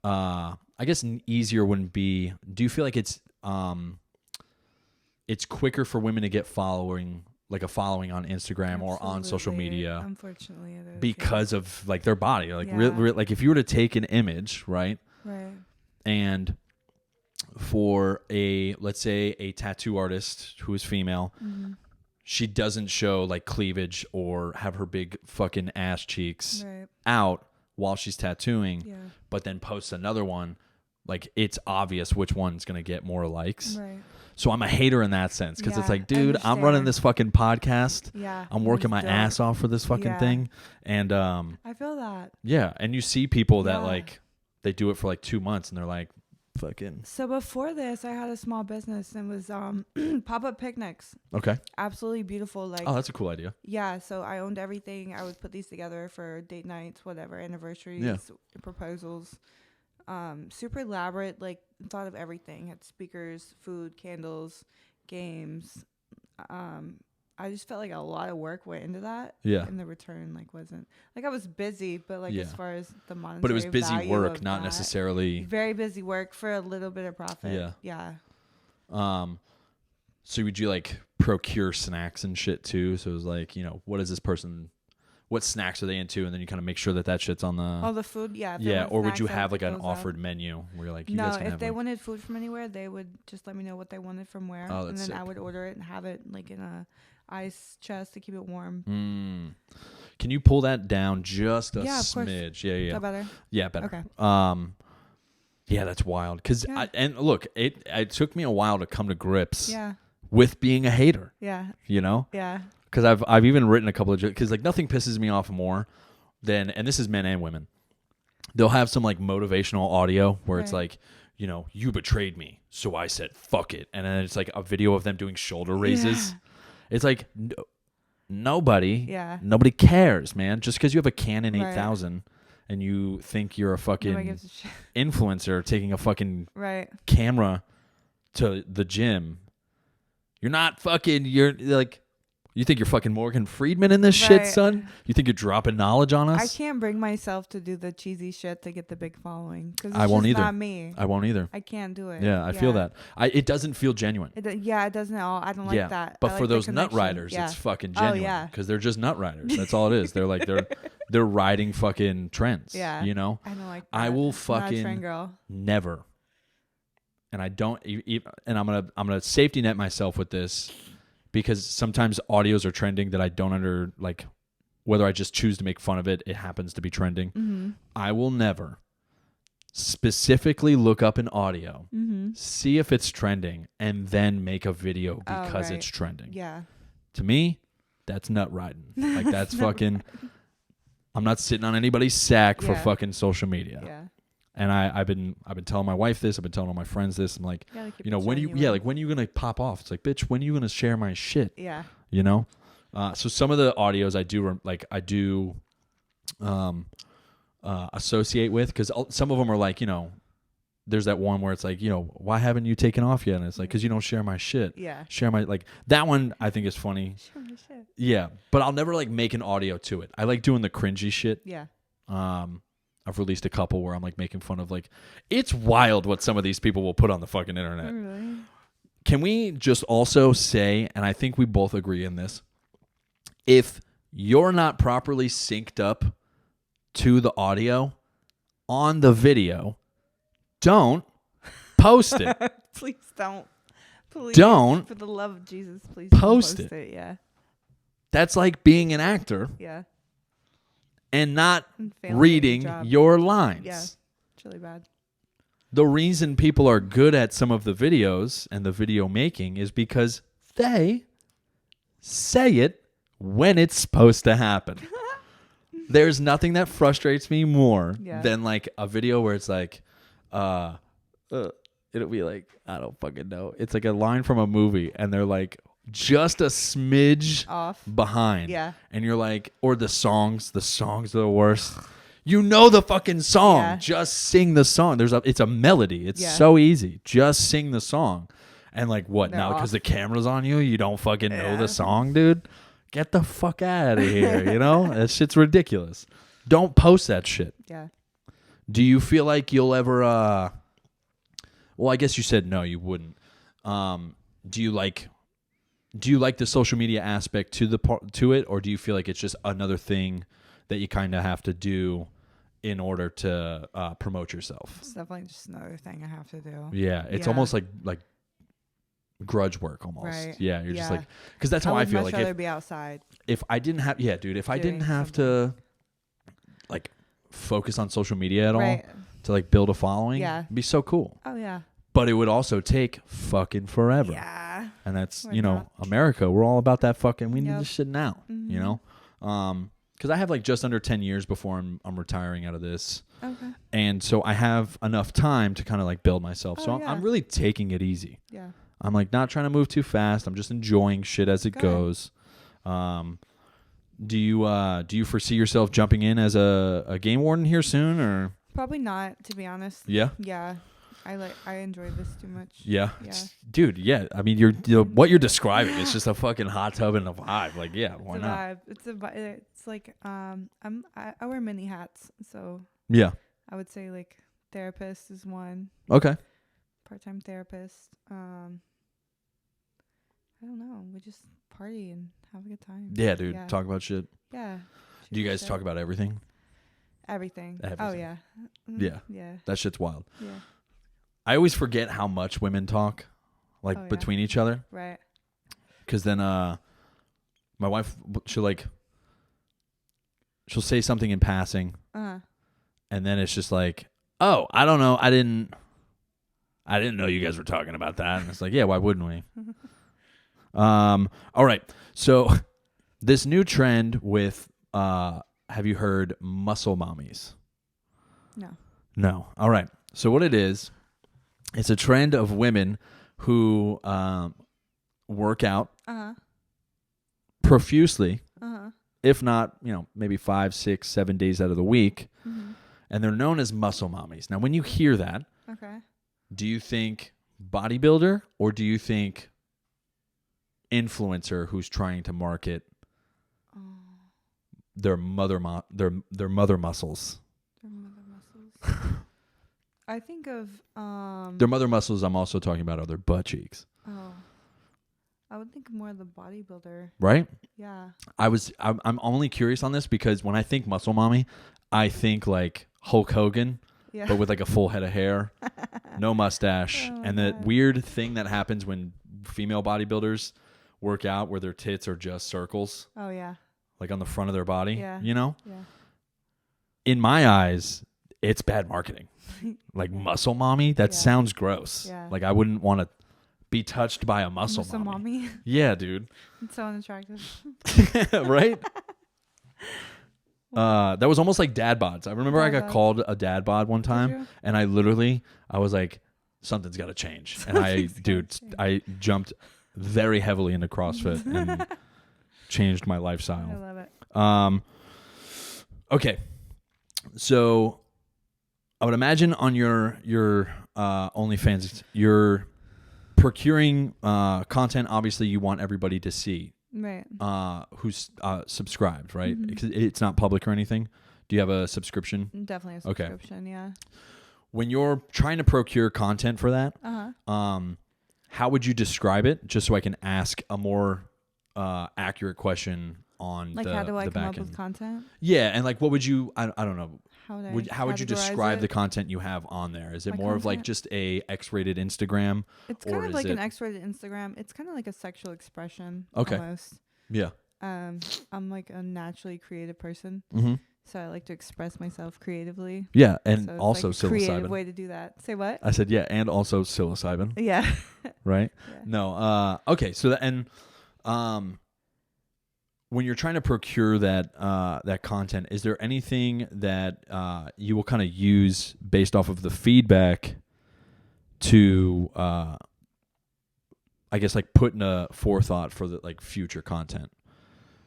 I guess easier wouldn't be. Do you feel like it's quicker for women to get a following on Instagram or on social media? Unfortunately, it is, because of like their body. Like like if you were to take an image, right? Right. And for let's say a tattoo artist who is female, she doesn't show like cleavage or have her big fucking ass cheeks out while she's tattooing, but then posts another one, like it's obvious which one's going to get more likes. Right. So I'm a hater in that sense, because it's like, dude, I'm running this fucking podcast. Yeah. I'm working my ass off for this fucking thing. And I feel that. Yeah. And you see people that like, they do it for like 2 months and they're like, fucking. So before this, I had a small business and was pop-up picnics. Okay. Absolutely beautiful. Like, oh, that's a cool idea. Yeah. So I owned everything. I would put these together for date nights, whatever, anniversaries, proposals. Super elaborate, like thought of everything. Had speakers, food, candles, games, I just felt like a lot of work went into that. Yeah. And the return like wasn't like I was busy, but like as far as the monetary but it was busy value work, of not that, necessarily very busy work for a little bit of profit. Yeah. So would you like procure snacks and shit too? So it was like, you know, what is this person? What snacks are they into? And then you kind of make sure that shit's on the. Oh, the food, yeah. Yeah, or would you have like an offered menu where you're like, you guys no, can if have they like, wanted food from anywhere, they would just let me know what they wanted from where, Oh, and that's then I sick. would order it and have it like in a ice chest to keep it warm. Can you pull that down just a Yeah, of course. smidge? Yeah. Is that better? Yeah, better. Okay. Yeah, that's wild. Cause and look, it took me a while to come to grips. Yeah. With being a hater. Yeah. You know. Yeah. Because I've even written a couple of because like nothing pisses me off more than, and this is men and women, they'll have some like motivational audio where it's like, you know, you betrayed me, so I said fuck it, and then it's like a video of them doing shoulder raises. It's like nobody cares, man. Just because you have a Canon 8000 and you think you're a fucking influencer taking a fucking camera to the gym, you're not fucking. You're like. You think you're fucking Morgan Freeman in this shit, son? You think you're dropping knowledge on us? I can't bring myself to do the cheesy shit to get the big following. Because I won't either. Not me. I won't either. I can't do it. Yeah, I feel that. It doesn't feel genuine. It doesn't at all. I don't like that. But I for like those nut riders, it's fucking genuine. Because they're just nut riders. That's all it is. They're like they're riding fucking trends. Yeah. You know? I don't like that. I will fucking not a trend girl. Never. And I don't. And I'm gonna safety net myself with this. Because sometimes audios are trending that I don't whether I just choose to make fun of it, it happens to be trending. Mm-hmm. I will never specifically look up an audio, see if it's trending, and then make a video because it's trending. Yeah. To me, that's nut riding. Like that's fucking. I'm not sitting on anybody's sack for fucking social media. Yeah. And I've been telling my wife this. I've been telling all my friends this. I'm like, you know, when are you gonna pop off? It's like, bitch, when are you gonna share my shit? Yeah. You know. So some of the audios I do associate with because some of them are like, you know, there's that one where it's like, you know, why haven't you taken off yet? And it's like, because you don't share my shit. Yeah. Share my that one I think is funny. Share my shit. Yeah, but I'll never make an audio to it. I like doing the cringy shit. Yeah. I've released a couple where I'm making fun of it's wild what some of these people will put on the fucking internet. Really? Can we just also say, and I think we both agree in this, if you're not properly synced up to the audio on the video, don't post it. Please don't. Please. Don't. For the love of Jesus, please post don't post it. Yeah. That's like being an actor. Yeah. And not reading your lines. Yeah, it's really bad. The reason people are good at some of the videos and the video making is because they say it when it's supposed to happen. There's nothing that frustrates me more than a video where it's it'll be I don't fucking know. It's like a line from a movie and they're just a smidge off behind. Yeah. And you're or the songs are the worst. You know the fucking song. Yeah. Just sing the song. It's a melody. It's so easy. Just sing the song. And what now? Because the camera's on you, you don't fucking know the song, dude? Get the fuck out of here, you know? That shit's ridiculous. Don't post that shit. Yeah. Do you feel like you'll ever well, I guess you said no, you wouldn't. Do you like the social media aspect to it, or do you feel like it's just another thing that you kind of have to do in order to promote yourself? It's definitely just another thing I have to do. Yeah, it's almost like grudge work almost. Right. Yeah, you're just because that's how I feel. I'd much rather be outside. If I didn't have, if I didn't have to focus on social media at all to build a following, it'd be so cool. Oh yeah. But it would also take fucking forever. Yeah. And that's, America. We're all about that fucking, we need this shit now, you know? Because I have just under 10 years before I'm retiring out of this. Okay. And so I have enough time to kind of build myself. So I'm really taking it easy. Yeah. I'm not trying to move too fast. I'm just enjoying shit as it goes. Do you foresee yourself jumping in as a game warden here soon or? Probably not, to be honest. Yeah? Yeah. I enjoy this too much. Yeah. Yeah. Dude, yeah. I mean, what you're describing is just a fucking hot tub and a vibe. Like, yeah, why not? Vibe. It's like I wear many hats, so Yeah. I would say like therapist is one. Okay. Part-time therapist. I don't know. We just party and have a good time. Yeah, dude. Yeah. Talk about shit. Yeah. Do you guys talk about everything? Everything? Oh Everything. yeah. Yeah. Yeah. That shit's wild. Yeah. I always forget how much women talk, like, yeah. between each other. Right. Because then my wife, she'll say something in passing. Uh-huh. And then it's just like, oh, I don't know. I didn't know you guys were talking about that. And it's like, yeah, why wouldn't we? All right. So this new trend with, have you heard muscle mommies? No. All right. So what it is, it's a trend of women who work out profusely, if not, maybe 5, 6, 7 days out of the week. Mm-hmm. And they're known as muscle mommies. Now, when you hear that, Okay. do you think bodybuilder or do you think influencer who's trying to market their mother muscles? Their mother muscles. I think of Their mother muscles, I'm also talking about, are their butt cheeks. Oh. I would think more of the bodybuilder. Right? Yeah. I'm only curious on this because when I think muscle mommy, I think like Hulk Hogan, but with like a full head of hair, no mustache, and the weird thing that happens when female bodybuilders work out where their tits are just circles. Oh yeah. Like on the front of their body, Yeah. Yeah. In my eyes, it's bad marketing. Like muscle mommy, that sounds gross. Yeah. Like I wouldn't want to be touched by a muscle mommy. Yeah, dude. It's so unattractive. Right? That was almost like dad bods. I remember I got called a dad bod one time, and I was like, something's got to change. And I jumped very heavily into CrossFit and changed my lifestyle. I love it. Okay. So I would imagine on your OnlyFans, you're procuring content. Obviously, you want everybody to see. Right. Who's subscribed, right? Mm-hmm. It's not public or anything. Do you have a subscription? Definitely a subscription, yeah. When you're trying to procure content for that, how would you describe it? Just so I can ask a more accurate question on like how do I come up with content? Yeah, and like what would you? I don't know. How would you describe the content you have on there? Is it more of like just a X-rated Instagram? It's kind of like an X-rated Instagram. It's kind of like a sexual expression. Okay. Almost. Yeah. I'm like a naturally creative person, so I like to express myself creatively. Yeah, and so also like psilocybin. Creative way to do that. Say what? I said yeah, and also psilocybin. Yeah. Right. Yeah. No. Okay. So when you're trying to procure that content, is there anything that you will kind of use based off of the feedback to, I guess, like put in a forethought for the like future content?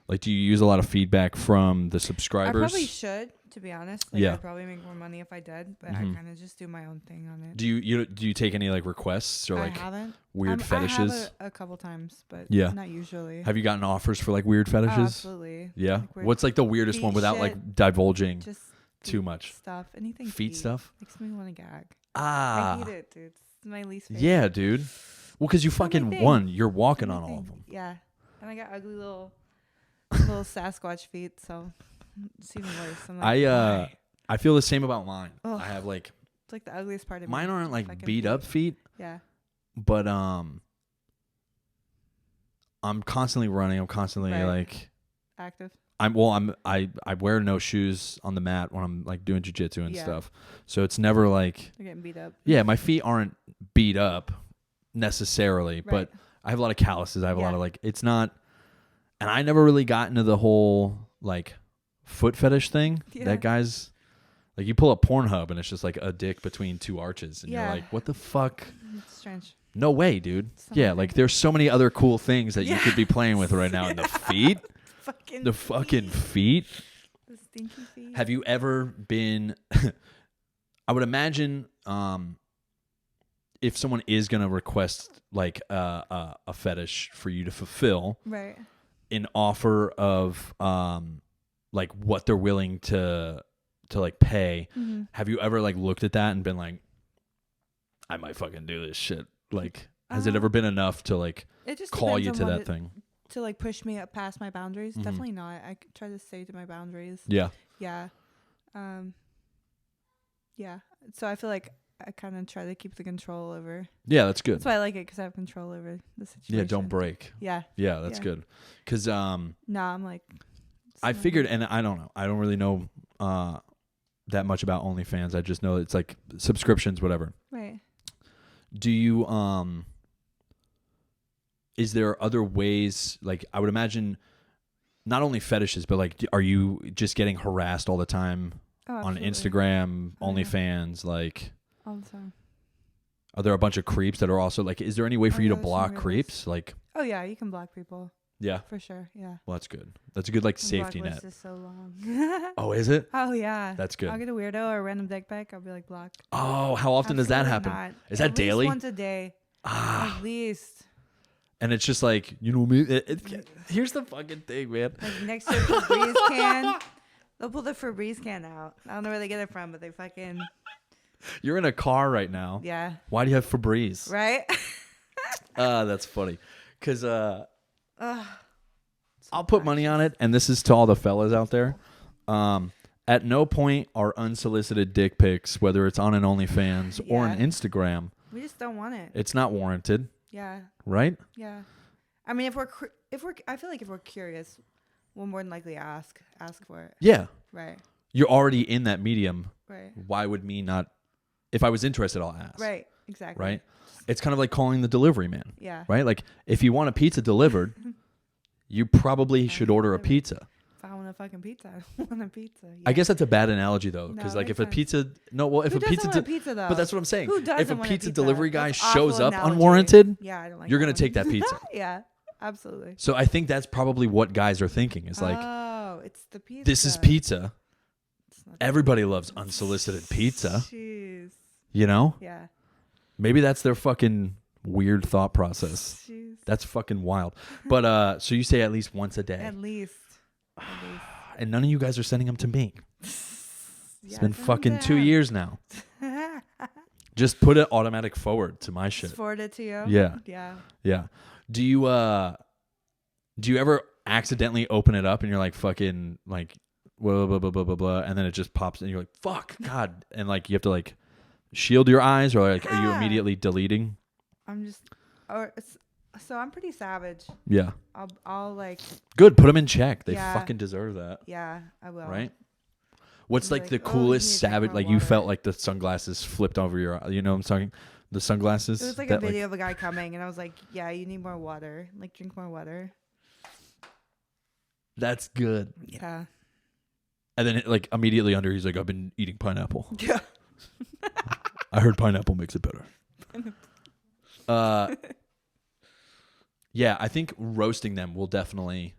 Like, do you use a lot of feedback from the subscribers? I probably should, to be honest. Like, I'd probably make more money if I did, but I kind of just do my own thing on it. Do you take any like requests or like weird fetishes? I have a couple times, but not usually. Have you gotten offers for like weird fetishes? Oh, absolutely. Yeah. Like What's like the weirdest one without like divulging too much stuff? Anything feet stuff makes me want to gag. I hate it, dude. It's my least favorite. Yeah, dude. Well, because you fucking you're walking on all of them. Yeah, and I got ugly little Sasquatch feet, so it's even worse. I'm like, I feel the same about mine. Ugh. I have like it's like the ugliest part of mine me. aren't like beat up feet. Yeah. But I'm constantly running. I'm constantly like active. I wear no shoes on the mat when I'm like doing jiu-jitsu and stuff. So it's never like they're getting beat up. Yeah, my feet aren't beat up necessarily, but I have a lot of calluses. I have a lot of like it's not. And I never really got into the whole like foot fetish thing. Yeah. That guy's like you pull up Pornhub and it's just like a dick between two arches, and you're like, what the fuck? It's strange. No way, dude. Like there's so many other cool things that you could be playing with right now. And the feet, the fucking feet, the stinky feet. Have you ever been? I would imagine if someone is gonna request like a fetish for you to fulfill, right, an offer of like what they're willing to like pay, have you ever like looked at that and been like, I might fucking do this shit? Like, has it ever been enough to like it just call you depends to on that thing? to like push me up past my boundaries? Definitely not. I try to stay to my boundaries. Yeah. Yeah. Yeah. So I feel like I kind of try to keep the control over. Yeah, that's good. That's why I like it, because I have control over the situation. Yeah, don't break. Yeah. Yeah, that's good. Because no, I'm like. I figured, and I don't know. I don't really know that much about OnlyFans. I just know it's like subscriptions, whatever. Right. Do you is there other ways, like I would imagine not only fetishes, but like are you just getting harassed all the time on Instagram, OnlyFans, like all the time? Are there a bunch of creeps that are also like, is there any way for you to block creeps? Like, oh yeah, you can block people. Yeah. For sure. Yeah. Well, that's good. That's a good like The safety blacklist net. is so long. Oh, is it? Oh yeah. That's good. I'll get a weirdo or a random dick pic. I'll be like blocked. Oh, how often does that happen? Not. Is that At daily? Least once a day. At least. And it's just like, you know me. Here's the fucking thing, man. Like next to a Febreze can, they'll pull the Febreze can out. I don't know where they get it from, but they fucking. You're in a car right now. Yeah. Why do you have Febreze? Right. That's funny. Cause I'll put money on it, and this is to all the fellas out there. At no point are unsolicited dick pics, whether it's on an OnlyFans or an Instagram. We just don't want it. It's not warranted. Yeah. Right? Yeah. I mean, I feel like if we're curious, we'll more than likely ask for it. Yeah. Right. You're already in that medium. Right. Why would me not? If I was interested, I'll ask. Right. Exactly. Right? It's kind of like calling the delivery man. Yeah. Right? Like, if you want a pizza delivered, you probably should order a pizza. If I want a fucking pizza, I want a pizza. Yeah. I guess that's a bad analogy, though. Because, like, if a pizza... No, well, if Who a pizza... want a pizza, though? But that's what I'm saying. Who doesn't if a want pizza a delivery guy That's shows awful up analogy. unwarranted, yeah, I don't like you're going that to take one. that pizza. Yeah, absolutely. So I think that's probably what guys are thinking. Is like, oh, it's the pizza. this is pizza. Everybody loves unsolicited pizza. Jeez. You know? Yeah. Maybe that's their fucking weird thought process. Jeez. That's fucking wild. But so you say at least once a day. At least. And none of you guys are sending them to me. It's Yeah, been fucking 2 years now. Just put it automatic forward to my shit. Just forward it to you. Yeah. Yeah. Yeah. Do you ever accidentally open it up and you're like fucking like blah blah blah blah blah blah, and then it just pops and you're like fuck God, and like you have to like shield your eyes, or like are you immediately deleting? So I'm pretty savage. Yeah. I'll like. Good. Put them in check. They fucking deserve that. Yeah, I will. Right. What's like the oh, coolest savage? Like you water. felt like the sunglasses flipped over your. You know what I'm talking? The sunglasses. It was like a video of a guy coming, and I was like, "Yeah, you need more water. Like drink more water." That's good. Yeah. And then like immediately under, he's like, "I've been eating pineapple." Yeah. I heard pineapple makes it better. Yeah, I think roasting them will definitely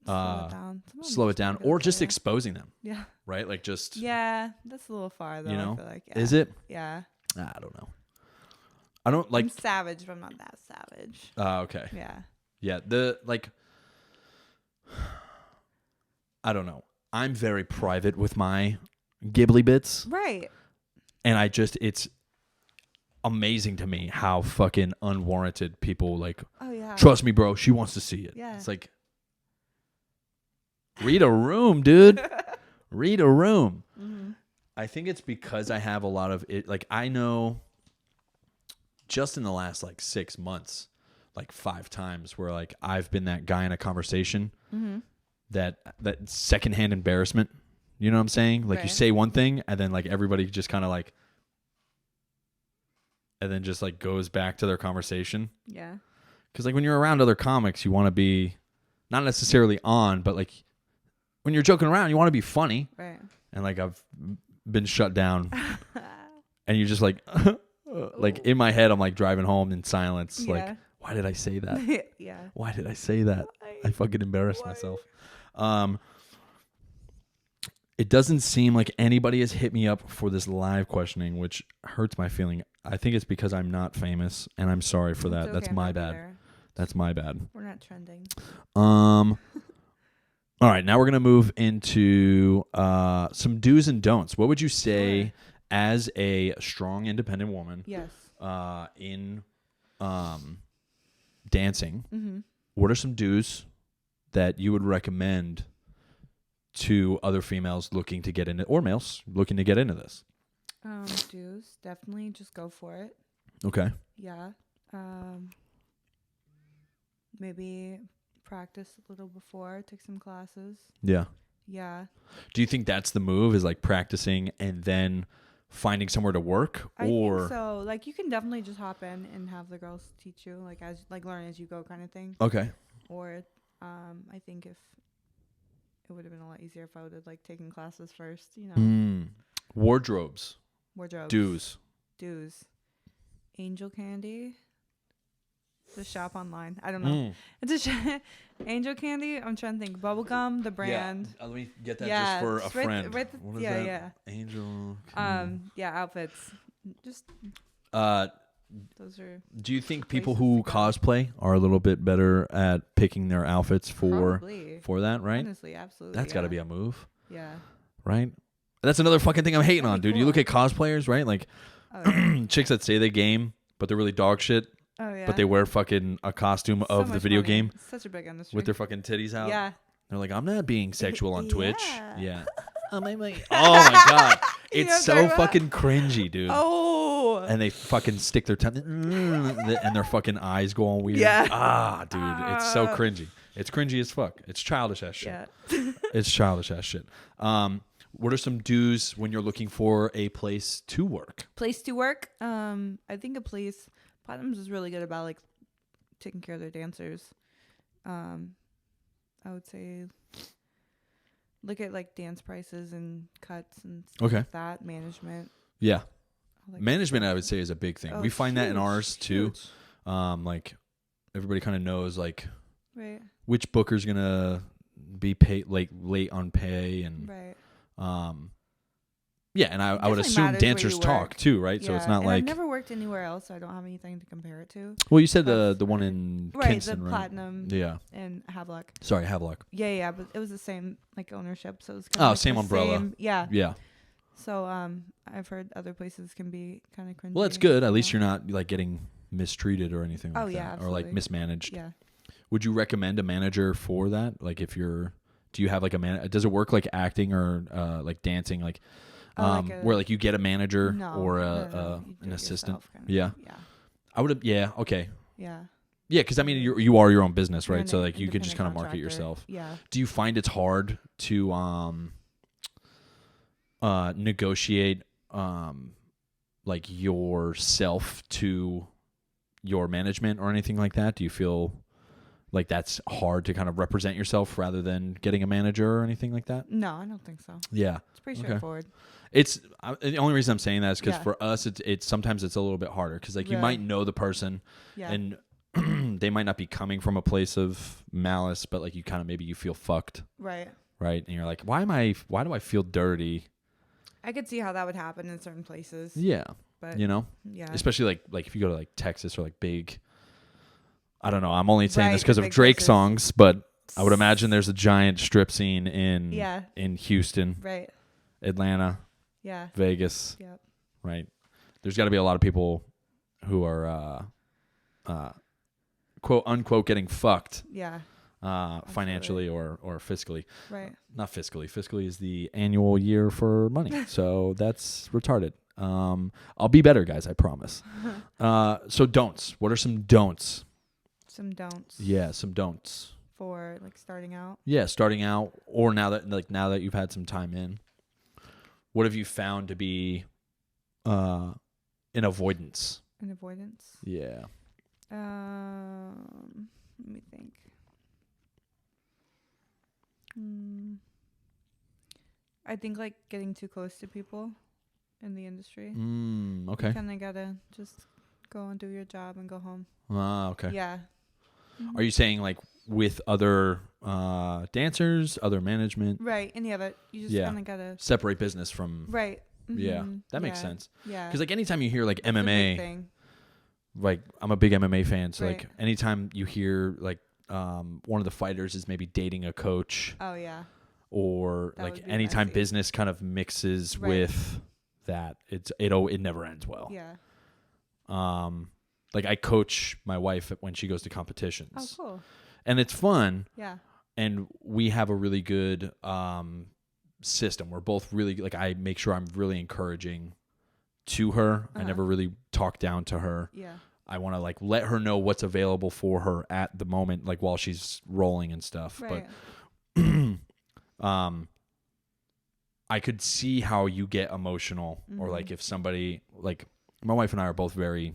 slow it down, or just exposing them. Yeah. Right? Like just. Yeah, that's a little far though. You know? I feel like, yeah. Is it? Yeah. I don't know. I don't like. I'm savage, but I'm not that savage. Okay. Yeah. Yeah. The like. I don't know. I'm very private with my gibbly bits. Right. And it's amazing to me how fucking unwarranted people like. Oh yeah. Trust me, bro. She wants to see it. Yeah. It's like. Read a room, dude. Read a room. Mm-hmm. I think it's because I have a lot of it. Like I know. Just in the last like 6 months, like 5 times where like I've been that guy in a conversation. Mm-hmm. That secondhand embarrassment, you know what I'm saying? Like you say one thing and then like everybody just kind of like, and then just like goes back to their conversation. Yeah. Because like when you're around other comics, you want to be not necessarily on, but like when you're joking around, you want to be funny. Right. And like I've been shut down, and you're just like, like in my head, I'm like driving home in silence, like why did I say that? Yeah. Why did I say that? I fucking embarrassed myself. It doesn't seem like anybody has hit me up for this live questioning, which hurts my feeling. I think it's because I'm not famous, and I'm sorry for that. It's That's okay, my I'm not bad. either. That's my bad. We're not trending. All right, now we're gonna move into some do's and don'ts. What would you say as a strong, independent woman? Yes. In dancing, Mm-hmm. what are some do's that you would recommend to other females looking to get into, or males looking to get into this? Do's, definitely just go for it. Okay. Yeah. Maybe practice a little before, take some classes. Yeah. Yeah. Do you think that's the move, is like practicing and then finding somewhere to work? I or think so. Like, you can definitely just hop in and have the girls teach you, like, as like learn as you go kind of thing. Okay. Or I think if it would have been a lot easier if I would have like taken classes first, you know. Wardrobes. Wardrobes. Do's. Angel Candy. The shop online. I don't know. It's a Angel Candy. I'm trying to think. Bubblegum, the brand. Yeah. Let me get that just for a friend. What is that? Yeah. Angel. Yeah, outfits. Just those are. Do you think people who cosplay are a little bit better at picking their outfits for that, right? Honestly, absolutely. That's got to be a move. Yeah. Right? That's another fucking thing I'm hating on, dude. Cool. You look at cosplayers, right? Like chicks that say they game, but they're really dog shit. Oh, yeah. But they wear fucking a costume of the video game. It's such a big industry. With their fucking titties out. Yeah. They're like, I'm not being sexual on Twitch. Yeah. Oh my god. It's so fucking cringy, dude. Oh. And they fucking stick their tongue and their fucking eyes go all weird. Yeah. Dude, it's so cringy. It's cringy as fuck. It's childish ass shit. Yeah. It's childish ass shit. What are some do's when you're looking for a place to work? Place to work? I think a place. Platinums is really good about like taking care of their dancers. I would say look at like dance prices and cuts and stuff like that. Management. Yeah. Management, I would say, is a big thing. We find that in ours too. Like everybody kind of knows like which booker's gonna be paid like late on pay and yeah, and I would assume dancers talk too, right? Yeah. So it's not and like I've never worked anywhere else, so I don't have anything to compare it to. Well, you said the one in Kinston, the Platinum, and Havelock. Sorry, Havelock. Yeah, but it was the same like ownership, so it was kind of same umbrella. Yeah. So I've heard other places can be kind of cringy. Well, that's good. At least you're not like getting mistreated or anything like that, absolutely. or like mismanaged. Yeah. Would you recommend a manager for that? Like, do you have like a man? Does it work like acting or like dancing? Like. Where like you get a manager or an assistant. Yeah. I would have. Yeah. Okay. Yeah. Yeah, because I mean you are your own business, right? So like you could just kind of market yourself. Yeah. Do you find it's hard to negotiate like yourself to your management or anything like that? Do you feel like that's hard to kind of represent yourself rather than getting a manager or anything like that? No, I don't think so. Yeah. It's pretty straightforward. It's the only reason I'm saying that is because for us, it's sometimes it's a little bit harder because like you might know the person and they might not be coming from a place of malice, but like you kind of maybe you feel fucked. Right. And you're like, why do I feel dirty? I could see how that would happen in certain places. Yeah. But especially like if you go to like Texas or like big, I don't know. I'm only saying this because of Drake songs, but I would imagine there's a giant strip scene in Houston, Atlanta, Vegas, right. There's got to be a lot of people who are quote unquote getting fucked, financially or fiscally, right? Not fiscally. Fiscally is the annual year for money, so that's retarded. I'll be better, guys. I promise. So don'ts. What are some don'ts? Some don'ts. Yeah, some don'ts. For like starting out. Yeah, starting out, or now that you've had some time in, what have you found to be an avoidance? An avoidance. Yeah. Let me think. I think like getting too close to people in the industry. Okay. You kind of gotta just go and do your job and go home. Okay. Yeah. Are you saying like with other dancers, other management? Right. But you just kind of gotta separate business from. Right. Yeah, that makes sense. Yeah. Because like anytime you hear like That's a big MMA, thing. like I'm a big MMA fan, so Right. like anytime you hear like one of the fighters is maybe dating a coach, Oh yeah. or That like would be anytime messy. business kind of mixes Right. with that, it never ends well. Yeah. Like I coach my wife when she goes to competitions. Oh, cool. And it's fun. Yeah. And we have a really good system. We're both really like, I make sure I'm really encouraging to her. I never really talk down to her. Yeah. I want to like let her know what's available for her at the moment, like while she's rolling and stuff. Right. But I could see how you get emotional, or like if somebody, like my wife and I are both very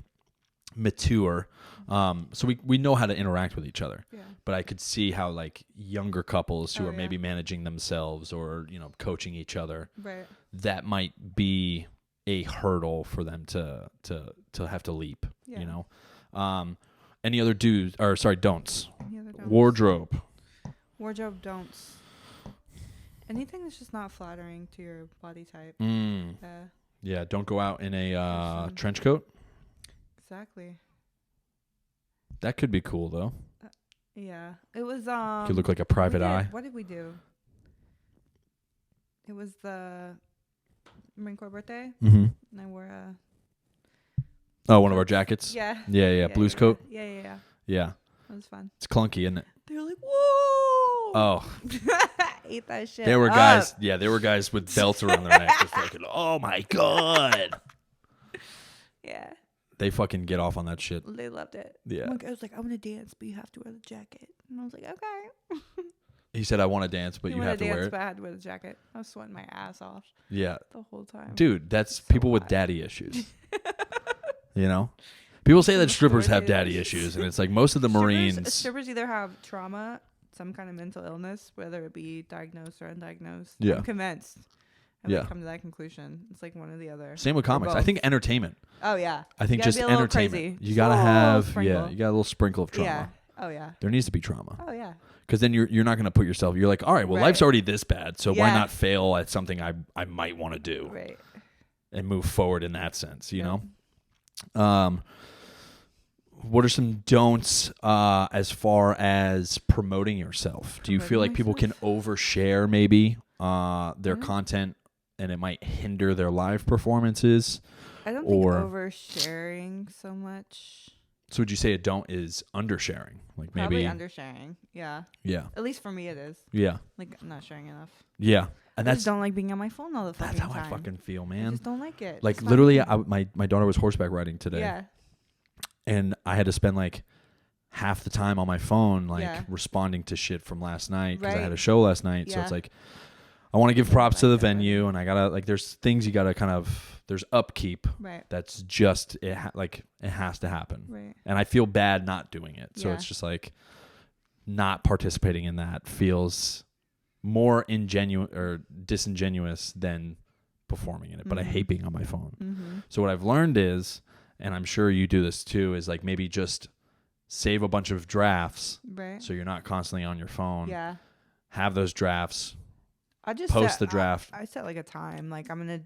mature, so we know how to interact with each other. Yeah. But I could see how like younger couples who are yeah. maybe managing themselves or coaching each other, Right. that might be a hurdle for them to have to leap. Yeah. Any other don'ts? Any other don'ts? Wardrobe don'ts. Anything that's just not flattering to your body type. Yeah, don't go out in a trench coat. Exactly. That could be cool though. Yeah. It was Could look like a private eye. What did we do? It was the Marine Corps birthday, and I wore a one of our jackets. Yeah. Blues coat. Yeah. Yeah, It was fun. it's clunky, isn't it? They were like, "Whoa!" Oh, ate that shit. there were up. guys. Yeah, there were guys with belts around their neck. Just fucking, oh my god. Yeah. They fucking get off on that shit. They loved it. Yeah. One guy was like, "I want to dance, but you have to wear the jacket." And I was like, "Okay." He said, "I want to dance, but you have to wear it." But I had to wear the jacket. I was sweating my ass off Yeah, the whole time. dude, that's So people with hot. daddy issues. People say that strippers have Strippers. daddy issues, and it's like most of the Marines. Strippers either have trauma, some kind of mental illness, whether it be diagnosed or undiagnosed. Yeah. I'm convinced. I've come to that conclusion. It's like one or the other. Same with Or comics. I both. think entertainment. Oh yeah. I think You gotta just be a little entertainment. crazy. You Just gotta a little have sprinkle. you got a little sprinkle of trauma. Yeah. Oh yeah. There needs to be trauma. Oh yeah. Because then you're not gonna put yourself. You're like, all right, well, Right. life's already this bad, so why Yeah. not fail at something I might want to do Right. and move forward in that sense, you Yeah. know? What are some don'ts as far as promoting yourself? Do you feel like Promoting people can myself? overshare maybe their Mm. content and it might hinder their live performances? I don't Or- think oversharing so much. So would you say a don't is undersharing? Like maybe, Probably undersharing. Yeah. yeah, At least for me, it is. yeah, Like I'm not sharing enough. yeah, and I that's just don't like being on my phone all the fucking that's how time. I fucking feel, I man. just don't like it. Like It's not literally, me. my daughter was horseback riding today, Yeah. and I had to spend like half the time on my phone, like Yeah. responding to shit from last night because I had Right. a show last night. So Yeah. it's like I want to give props to the Like that, venue, and I gotta like there's things you gotta kind of there's upkeep Right. that's just it has to happen, Right. and I feel bad not doing it. So Yeah. it's just like not participating in that feels more disingenuous than performing in it. But I hate being on my phone. Mm-hmm. So what I've learned is, and I'm sure you do this too, is like maybe just save a bunch of drafts Right. so you're not constantly on your phone. Yeah. Have those drafts. I just Post set, the draft. I set like a time. Like I'm gonna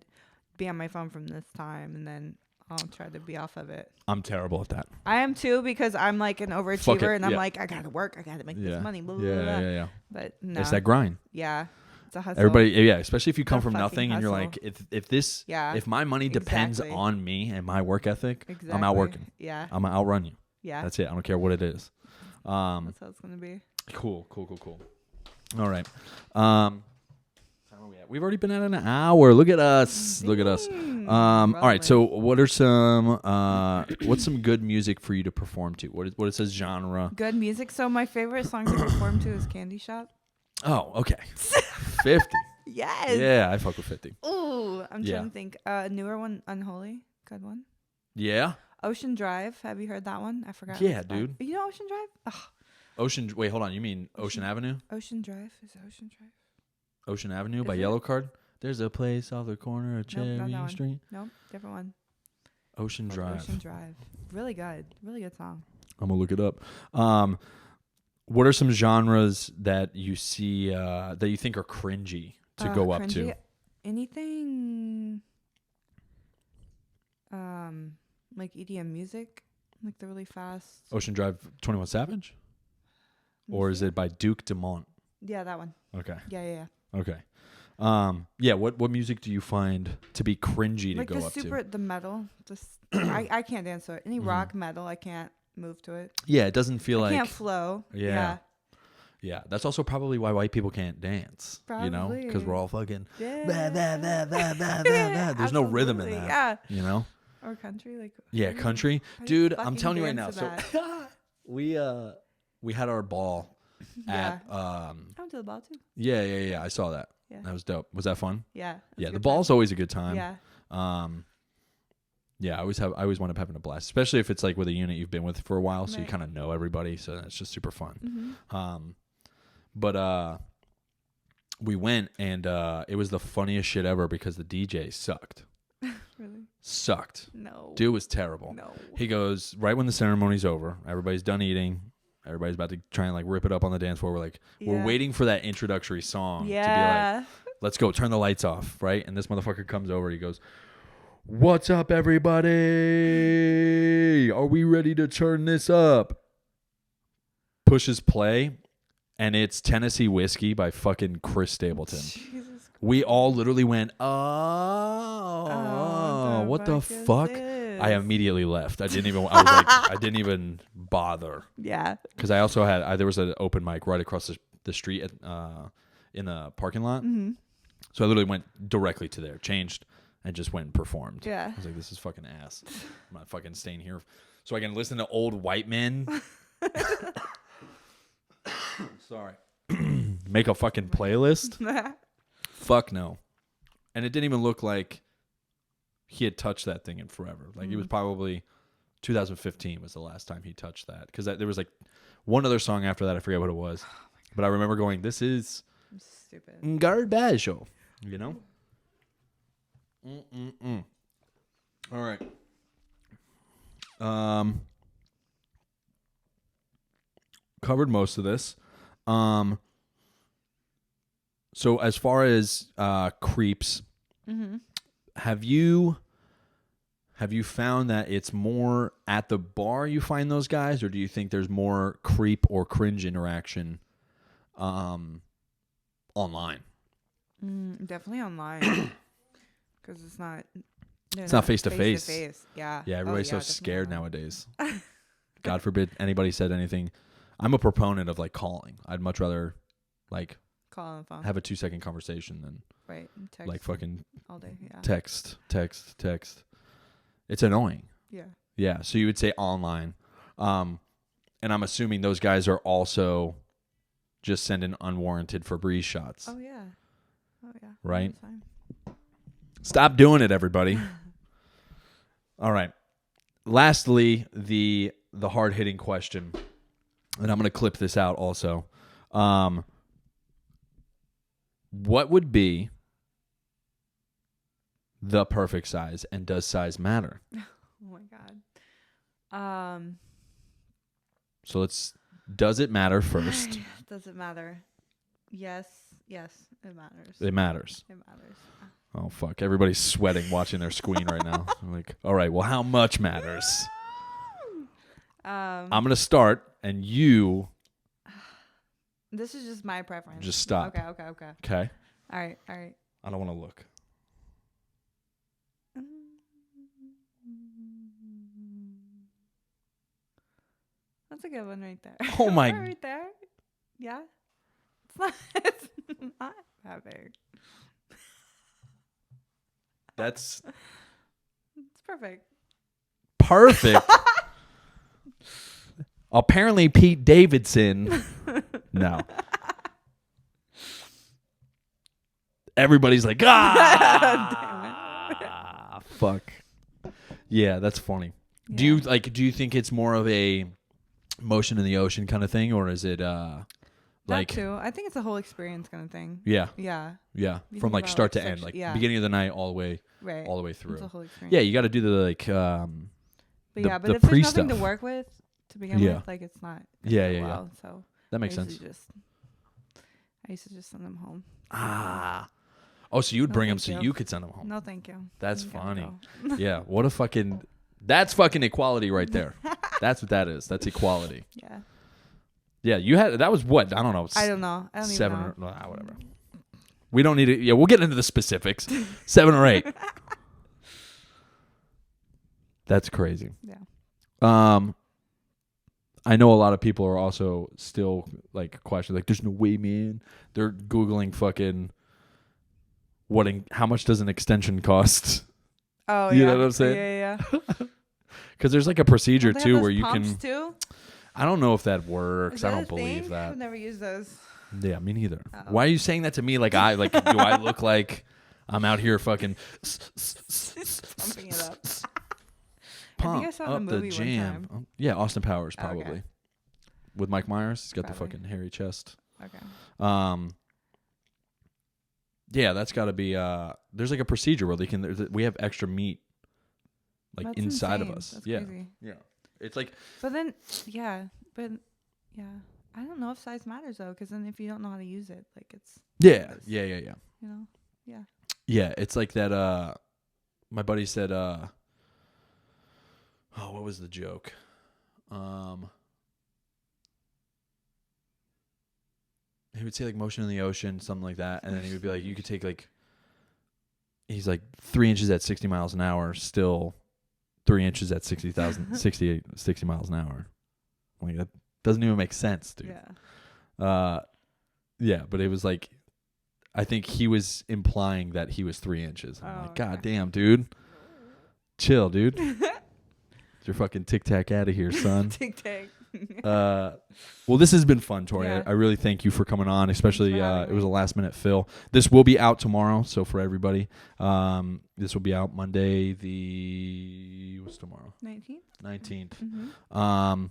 be on my phone from this time, and then I'll try to be off of it. I'm terrible at that. I am too because I'm like an Fuck overachiever, it, and I'm yeah. like I gotta work, I gotta make this money. Blah, blah, Yeah, blah. yeah. But no. It's that grind. Yeah. It's a hustle. Everybody, yeah, especially if you come It's a from fucking nothing and you're hustle. like, if my money depends Exactly. on me and my work ethic, Exactly. I'm out working. Yeah. I'm gonna outrun you. Yeah. That's it. I don't care what it is. That's how it's gonna be. Cool. All right. How are we at? We've already been at an hour. Look at us. Look at us. All right. So, what are some? What's some good music for you to perform to? What is a genre? Good music. So my favorite song to perform to is Candy Shop. Oh, okay. 50. Yes. Yeah, I fuck with 50. Ooh, I'm Yeah. trying to think. Newer one, Unholy. Good one. Yeah. Ocean Drive. Have you heard that one? I forgot. Yeah, it's by. dude. You know Ocean Drive? Ugh. Ocean. Wait, hold on. You mean Ocean Avenue? Ocean Drive. Is it Ocean Drive? Ocean Avenue by Is it? Yellow Card. There's a place off the corner of Nope, not Cherry that one. Street. Nope, different one. Ocean Drive. Ocean Drive. Really good. Really good song. I'm gonna look it up. What are some genres that you see that you think are cringy to go up to? Cringy. Anything Like EDM music, like the really fast. Ocean Drive, 21 Savage, or is it by Duke Dumont? Yeah, that one. Okay. Yeah. Okay. Yeah. What music do you find to be cringy to go up to? The metal. Just I can't dance to it. Any rock metal, I can't move to it. Yeah, it doesn't feel I can't flow. Yeah. Yeah, that's also probably why white people can't dance. Probably. You know, because we're all fucking. Yeah. There's no rhythm in that. Yeah. You know. Or country, like. Yeah, country, dude. I'm telling you right now. So we had our ball at I went to the ball too. Yeah. I saw that. Yeah. That was dope. Was that fun? Yeah. Yeah, the ball's always a good time. Yeah. Yeah, I always wind up having a blast, especially if it's like with a unit you've been with for a while, so you Right. kind of know everybody, so it's just super fun. Mm-hmm. But we went and it was the funniest shit ever because the DJ sucked. Really? Sucked. No. Dude was terrible. No. He goes right when the ceremony's over, everybody's done eating, everybody's about to try and like rip it up on the dance floor. We're like, we're waiting for that introductory song to be like, let's go, turn the lights off, right? And this motherfucker comes over, he goes, "What's up, everybody? Are we ready to turn this up?" Pushes play, and it's Tennessee Whiskey by fucking Chris Stapleton. We all literally went, oh, what the fuck? I immediately left. I didn't even bother. Yeah. Because I also had, there was an open mic right across the street in the parking lot. Mm-hmm. So I literally went directly to there, changed, and just went and performed. Yeah. I was like, this is fucking ass. I'm not fucking staying here so I can listen to old white men. Sorry. Make a fucking playlist? Fuck no. And it didn't even look like he had touched that thing in forever. Like it was probably 2015 was the last time he touched that. Because there was like one other song after that. I forget what it was. But I remember going, this is stupid. Garbage. You know? All right. Covered most of this. So as far as creeps, have you found that it's more at the bar you find those guys, or do you think there's more creep or cringe interaction online? Definitely online, because it's not face to face. Yeah. Yeah, everybody's so scared nowadays. God forbid anybody said anything. I'm a proponent of like calling. I'd much rather like call on the phone, have a 2-second conversation than text like fucking all day. Yeah. Text. It's annoying. Yeah. Yeah. So you would say online, and I'm assuming those guys are also just sending unwarranted Febreze shots. Oh yeah. Right. Stop doing it, everybody. All right. Lastly, the hard hitting question, and I'm going to clip this out also. What would be the perfect size, and does size matter? Oh my God. So does it matter first? Does it matter? Yes, it matters. It matters. Oh, fuck. Everybody's sweating watching their screen right now. I'm like, all right, well, how much matters? I'm going to start, and you... This is just my preference. Just stop. Okay. Okay? All right. I don't want to look. That's a good one right there. Oh, my... Right there. Yeah. It's not that big. That's... It's perfect. Perfect? Apparently Pete Davidson... No. Everybody's like, fuck. Yeah, that's funny. Yeah. Do you think it's more of a motion in the ocean kind of thing, or is it that too? I think it's a whole experience kind of thing. Yeah. Yeah. From like start to end, like beginning of the night all the way through. It's a whole experience. Yeah, you got to do the like but the if pre there's nothing stuff to work with to begin with, like it's not. Yeah. So that makes sense. I used to just send them home. Oh, so you would No, bring them thank so you. you could send them home. No, thank you. That's You gotta funny. go. Yeah, what a fucking... That's fucking equality right there. That's what that is. That's equality. Yeah. Yeah, you had... That was what? I don't know. I don't know. I don't even 7 know. or... Nah, whatever. We don't need to... Yeah, we'll get into the specifics. 7 or 8. That's crazy. Yeah. I know a lot of people are also still like questioning, like, there's no way, man. They're Googling fucking how much does an extension cost? Oh, You yeah. know what I'm saying? Yeah, yeah. Because there's like a procedure Don't they have too those where you pumps can. Too? I don't know if that works. Is I that don't a believe thing? that. I've never used those. Yeah, me neither. Oh. Why are you saying that to me? Like do I look like I'm out here fucking Pumping it up. pump I think I saw up the the movie one jam? time. Yeah, Austin Powers Oh, probably. okay. With Mike Myers, he's got Probably. the fucking hairy chest. Okay. Yeah, that's got to be. There's like a procedure where we have extra meat, like That's inside of insane. us. That's Yeah, crazy. yeah. It's like But then, yeah. I don't know if size matters though, because then if you don't know how to use it, like it's. yeah. You know. Yeah. Yeah, it's like that. My buddy said. Oh, what was the joke? He would say like motion in the ocean, something like that, and then he would be like, you could take like. He's like 3 inches at 60 miles an hour, still 3 inches at 60 miles an hour. Like that doesn't even make sense, dude. Yeah. Yeah, but it was like, I think he was implying that he was 3 inches. I'm like, God damn, dude. Chill, dude. Get your fucking tic tac out of here, son. Tic tac. Well, this has been fun, Tori. Yeah. I really thank you for coming on, especially having it was a me. last minute fill. This will be out tomorrow, so for everybody, this will be out Monday. What's tomorrow? 19th. 19th. Mm-hmm.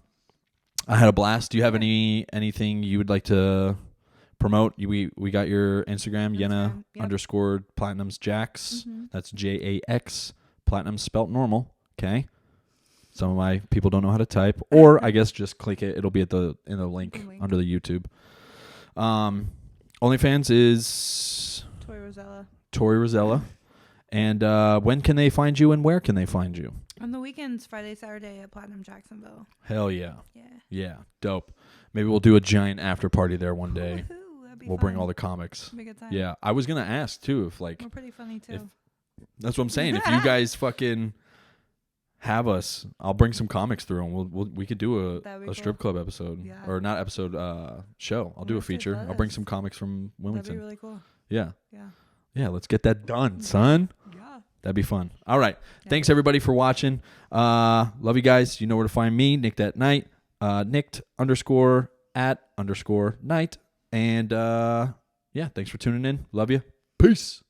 I had a blast. Do you have anything you would like to promote? We got your Instagram, Yenna Yep. _ Platinums Jax. Mm-hmm. That's JAX. Platinum spelt normal. Okay. Some of my people don't know how to type, or I guess just click it. It'll be in the link under the YouTube. OnlyFans is Tori Rosella. And when can they find you, and where can they find you? On the weekends, Friday, Saturday at Platinum Jacksonville. Hell yeah. Yeah. Yeah, dope. Maybe we'll do a giant after party there one day. Woohoo, that'd be We'll fun. bring all the comics. Be a good time. Yeah, I was gonna ask too if like We're pretty funny too. that's what I'm saying. If you guys fucking have us, I'll bring some comics through, and we could do That'd be a strip club episode, Yeah. or not episode, show. I'll do a Let's do feature. that. I'll bring some comics from That'd be Wilmington. really cool. Yeah, Yeah. let's get that done, son. Yeah. That'd be fun. All right, Yeah. thanks everybody for watching. Love you guys. You know where to find me, Nick that night. Nicked _ @ _ night, and yeah, thanks for tuning in. Love you. Peace.